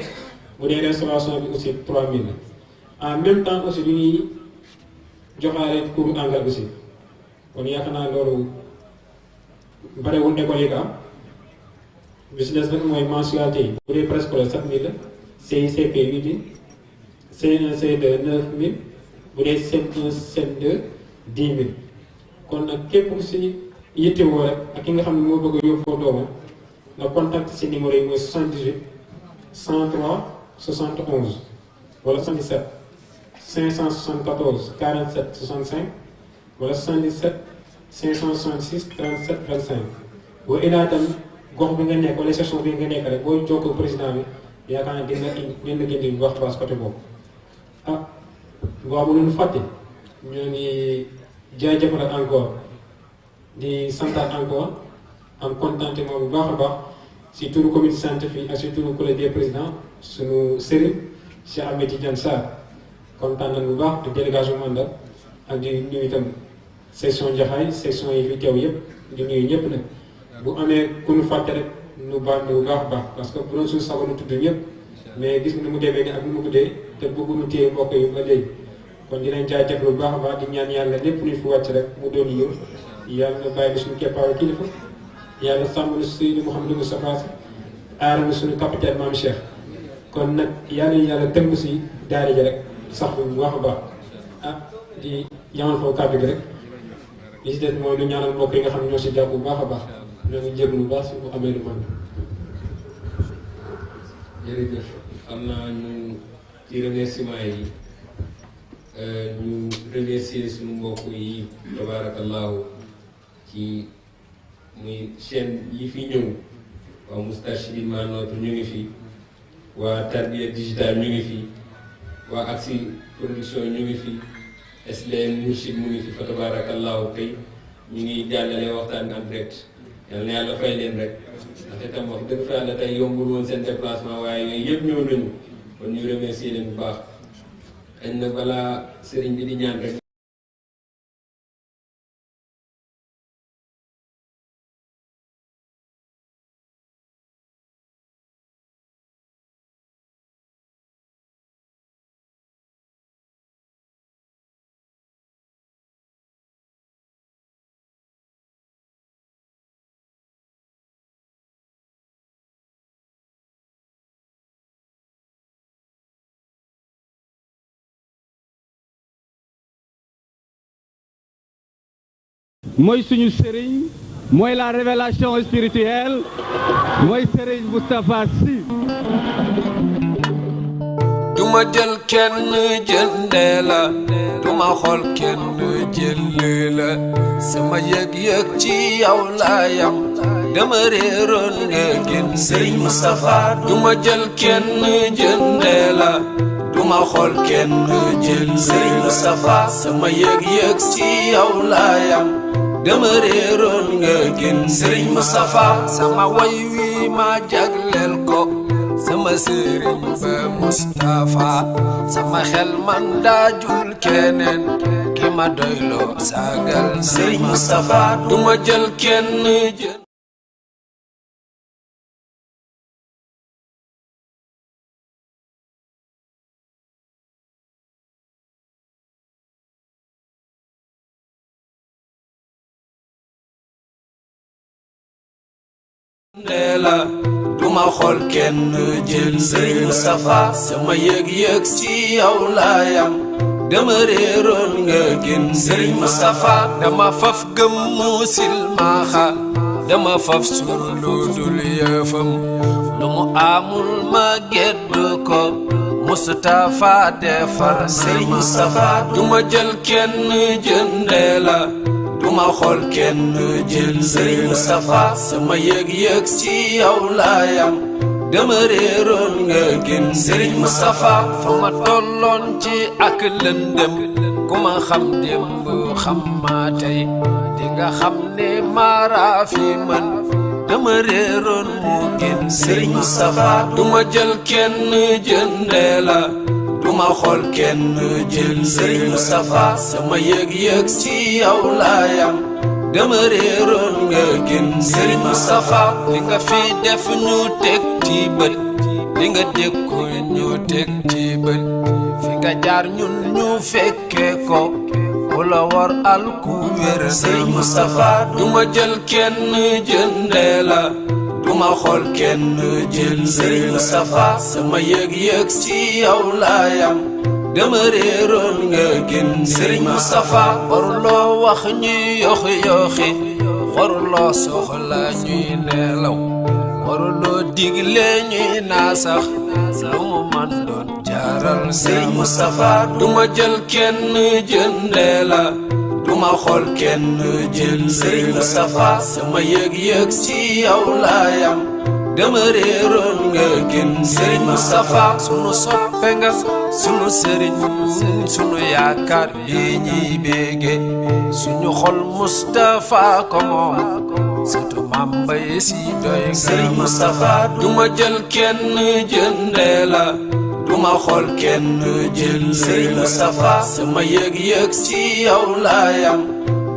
bu dee restauration bi aussi 3 000 la en même temps aussi du ñuy joxaale cours anglais aussi kon yaakaar naa loolu barewul école yi ka am bi si des nag mooy mensualité yi bu dee préscolaire 7 000 la CICP 8 000 C1 C2 9 000 bu dee CM1 CM2 10 000 kon nag képp ku si yittewoo rek ak ki nga xam ne moo bëgg a yóbbu foo doomam nga contact si numéro yi mooy 78 103 71 wala 77 574 47 65 wala 77 566 37 25 boo ilaa tam gox bi nga nekk wala section bi nga nekk rek boo jokkoo président bi yaakaar naa dina gindi bu baax baax côté boobu ah boo bu leen fàtte ñoo ngi jaajëfal encore di santaat encore am contentement bu baax a baax si turu comité scientifique ak si turu collège des présidents suñu sëriñ Cheikh Ahmed Tidiane Sarr kontaan nañ bu baax di délégation mandal ak di nuyu itam section Jaxaay section yi fi teew yëpp di nuyu ñëpp nag bu amee ku ñu fàtte rek nu baax bu baax a baax parce que bu doon suñu sago nu tudd ñëpp mais gis nga ni mu demee ni ak ni mu guddee te bëgguñu téye mbokk yi ba léegi kon dinañ jaajëf lu baax a baax di ñaan yàlla lépp luy fi wàcc rek mu doon yiw yàlla na bàyyi suñu keppaaru kilifa yàlla sàmm na Seydi Mouhamadou Moustapha Sy aar na suñu capitaine Mame Cheikh kon nag yàlla tënk si daara ji rek sax bu baax a baax ah di yamal foofu kàddu gi rek li si des mooy lu ñaanal mbokk yi nga xam ne ñoo si jàpp bu baax a baax ñoo ngi jéglu bu baax si bu amee lu man jërëjëf am naa ñu ci remerciement yi ñu remercier suñu mbokk yi tabarakallahu ci muy chaîne yi fi ñëw waa Moustarchidine ma nootu ñu ngi fi waa Tarbiya Digital ñu ngi fi waa Axi Production ñu ngi fi SDN Mourchid mu ngi fi fa tabarakallahu tey ñu ngi jàllale waxtaan en direct yal na yàlla fay leen rek ndaxte tam wax dëgg fa yàlla tey yombul woon seen déplacement waaye yooyu yëpp ñëw nañu kon ñu remercier leen bu baax xëy na balaa sëriñ bi di ñaan rek mooy suñu sëriñ mooy la révélation spirituelle mooy sëriñ Moustapha Sy. duma jël kenn jëndee la duma xool kenn jëlee la sama yëg-yëg ci yow laa yam dama réeroon nga gën sëriñ Moustapha. duma jël kenn jëndee la duma xool kenn jël sëriñ Moustapha sama yëg-yëg ci yow laa yam dama réeroon nga gën sëriñ Moustapha. sama way wi ma jagleel ko sama sëriñ ba Moustapha sama xel man daajul keneen ki ma doyloo sagal sëriñ Moustapha. duma jël kenn jël la duma xool kenn jël sëriñ Moustapha sama yëg-yëg ci yow laa yam dama réeroon nga gën sëriñ Moustapha. dama faf gëm mu silmaxa dama faf sur lu dul yëfam lu mu amul ma gedd ko Moustapha defar sëriñ Moustapha. duma jël kenn jëndee la duma xool kenn jël sëriñ Moustapha sama yëg-yëg ci yow laa yam dama réeroon nga gën sëriñ Moustapha. fa ma tolloon ci ak lëndëm ku ma xam démb xam ma tey di nga xam ne maaraa fi man dama réeroon mu gën sëriñ Moustapha. duma jël kenn jëndee la duma xool kenn jël sëriñ Moustapha sama yëg-yëg ci yow laa yam dama réeroon nga gën sëriñ Moustapha. li nga fi def ñu teg ci bët li nga dékku ñu teg ci bët fi nga jaar ñun ñu fekke ko ku la war al ku wér sëriñ Moustapha. duma jël kenn jëndee la duma xool kenn jël sëriñ Moustapha sama yëg-yëg ci yow laa yam dama réeroon nga gën sëriñ Moustapha. waruloo wax ñuy yoxi waruloo soxla ñuy neelaw waruloo digle ñuy naasax lu mu man doon jaaral sëriñ Moustapha. duma jël kenn jëndee la duma xool kenn jël sëriñ Moustapha sama yëg-yëg ci yow laa yam dama réeroon nga gën sëriñ Moustapha. sunu soppe nga sunu sëriñ sunu yaakaar yi ñuy bége suñu xol Moustapha ko moom surtout Maam Mbay Si doy sëriñ Moustapha. duma jël kenn jëndee la duma xool kenn jël sëriñ Moustapha sama yëg-yëg ci yow laa yam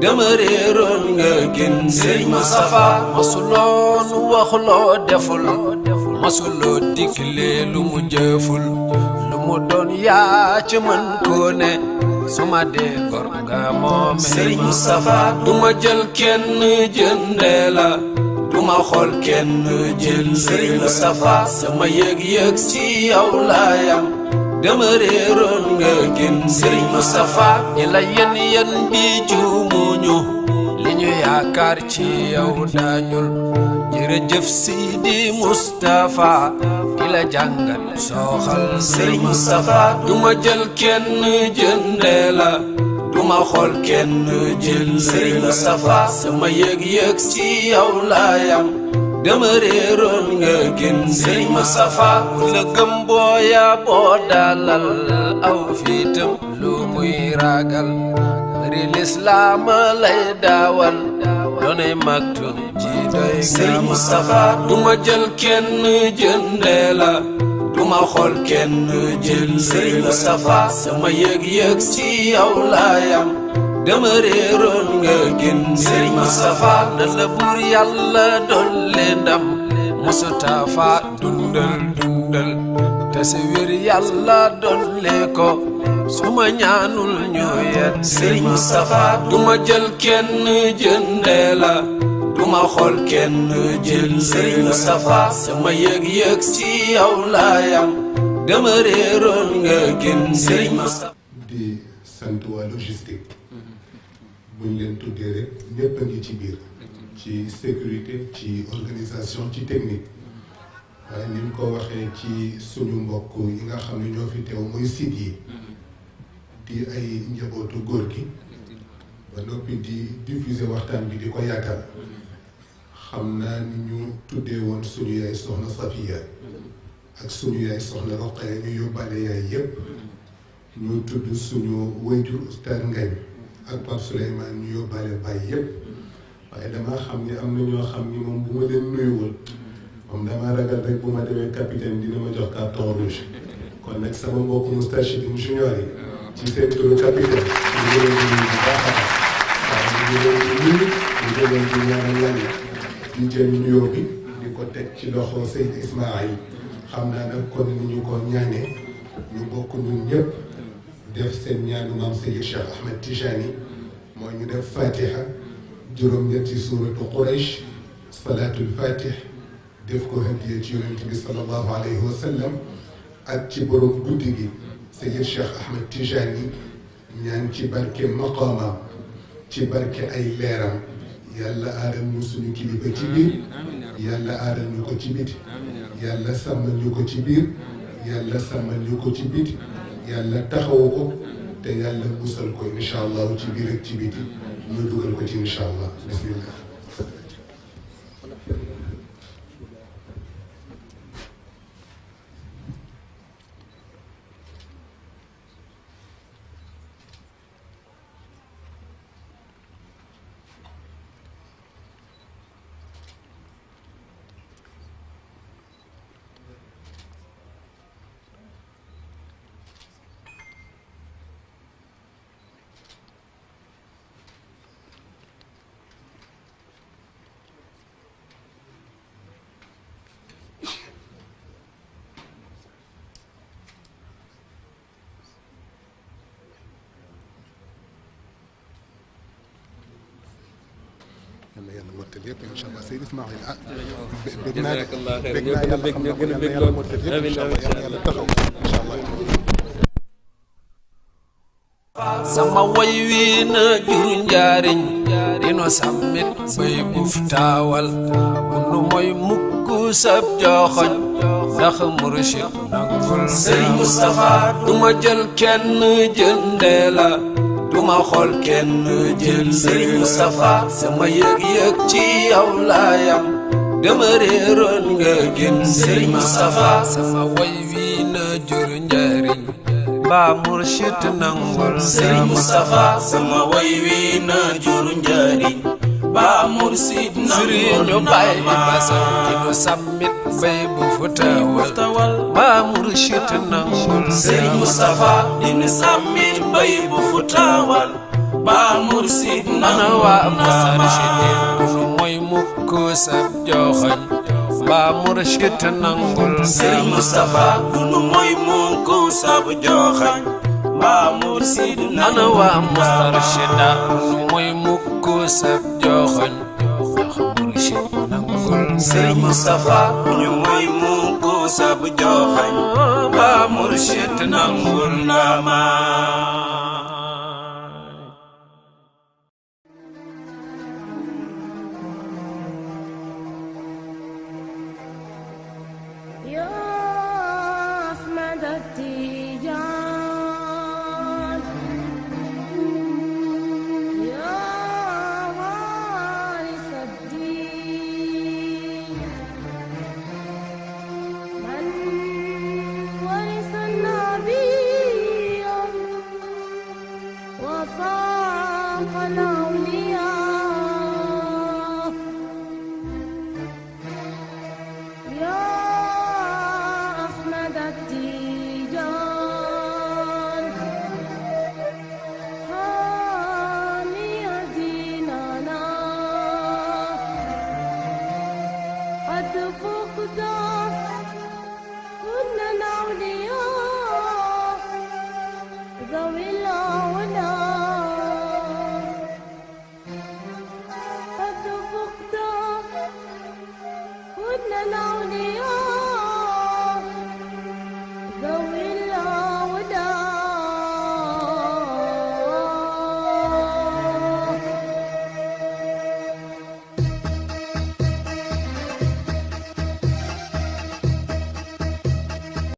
dama réeroon nga gën sëriñ Moustapha. masuloon waxloo deful masuloo digle lu mu jëful lu mu doon yaa ci mën koo ne suma dee gor nga moom sëriñ Moustapha. duma jël kenn jëndee la duma xool kenn jël sëriñ Moustapha sama yëg-yëg ci yow laa yam dama réeroon nga gën sëriñ Moustapha. ñi la yen bi juumuñu li ñu yaakaar ci yow dañul jërëjëf Sidi Moustapha ki la jàngal sooxal sëriñ Moustapha. duma jël kenn jëndee la duma xool kenn jël Serigne Moustapha sama yëg-yëg ci yow laa yam dama réeroon nga gën Serigne Moustapha la gëm booya boo dalal aw fiitam lu muy ragal bari lislaam lay daawal doonay maktum ci doy Serigne Moustapha duma jël kenn jëndee la duma xool kenn jël Serigne Moustapha sama yëg-yëg ci yow laa yam dama réeroon nga gën Serigne Moustapha na la buur yàlla dolli ndam Moustapha dundal dundal te si wér yàlla dolli ko suma ñaanul ñu yet Serigne Moustapha duma jël kenn jëndee la duma xool kenn jël Serigne Moustapha sama yëg-yëg ci yow laa yam dama réeroon nga gën Serigne Moustapha di sant waa logistique buñ leen tuddee rek ñëpp a ngi ci biir ci sécurité ci organisation ci technique waaye ni mu ko waxee ci suñu mbokk yi nga xam ne ñoo fi teew muy site yi di ay njabootu góor gi ba noppi di diffuser waxtaan bi di ko yaatal xam naa ni ñu tuddee woon suñu yaay soxna Safiya ak suñu yaay soxna Roqaya ñu yóbbaale yaay yépp ñu tudd suñu wayjur Oustaz Ngañ ak Pape Souleymane ñu yóbbaale baay yépp waaye damaa xam ni am na ñoo xam ni moom bu ma leen nuyuwul moom damaa ragal rek bu ma demee capitaine dina ma jox carton rouge kon nag sama mbokku Moustachidine junior yi ci seen turu capitaine ñu ngi leen di nuyu bu baax a baax waaw ñu ngi leen di nuyu ñu ngi leen di ñaanal yàlla di jël nuyoo bi di ko teg ci loxo Seyd Ismaïl xam naa nag kon ni ñu ko ñaanee ñu bokk ñun ñëpp def seen ñaanu maam Seydi Cheikh Ahmed Tijani mooy ñu def fatiha juróom-ñetti suuratu Quraysh salaatul fatih def ko hadiya ci yonent bi sallallahu alayhi wa sallam ak ci borom guddi gi Seydi Cheikh Ahmed Tijani ñaan ci barke maqaamam ci barke ay leeram yàlla aaral ñu suñu kilifa ci biir yàlla aaral ñu ko ci biti yàlla sàmmal ñu ko ci biir yàlla sàmmal ñu ko ci biti yàlla taxawu ko te yàlla musal ko incha allah ci biir ak ci biti ñu dugal ko ci incha allah bismillah. yàlla yàlla mottal yëpp incha allah Seydou Ismaïl ah. bëgg naa bëgg naa yàlla xam na ko yàlla yàlla mottal yëpp incha allah yàlla yàlla taxaw incha allah. sama way wi na jur njariñ dino sàmmit bay buf taawal bunu mooy mukk sab joxoñ ndax murshid nangul Serigne Moustapha duma jël kenn jëndee la duma xool kenn jël Serigne Moustapha sama yëg-yëg ci yow laa yam dama réeroon nga gën Serigne Moustapha sama way wi na jur njariñ ba murshid nangul Serigne Moustapha sama way wi na jur njariñ ba murshid nangul ñu bàyyi basam ki nu sàmmit bay bu futawal ba murshid nangul Serigne Moustapha dina sàmmit bay bu futawal ba murshid nangul waa mustarshidin dunu mooy mukk sab joxoñ ba murshid nangul Serigne Moustapha dunu mooy mukk sab joxoñ ba murshid nangul waa mustarshida dunu mooy mukk sab joxoñ ndax murshid nangul Serigne Moustapha ñu mooy mukk sab joxoñ ba murshid nangul nama الهدى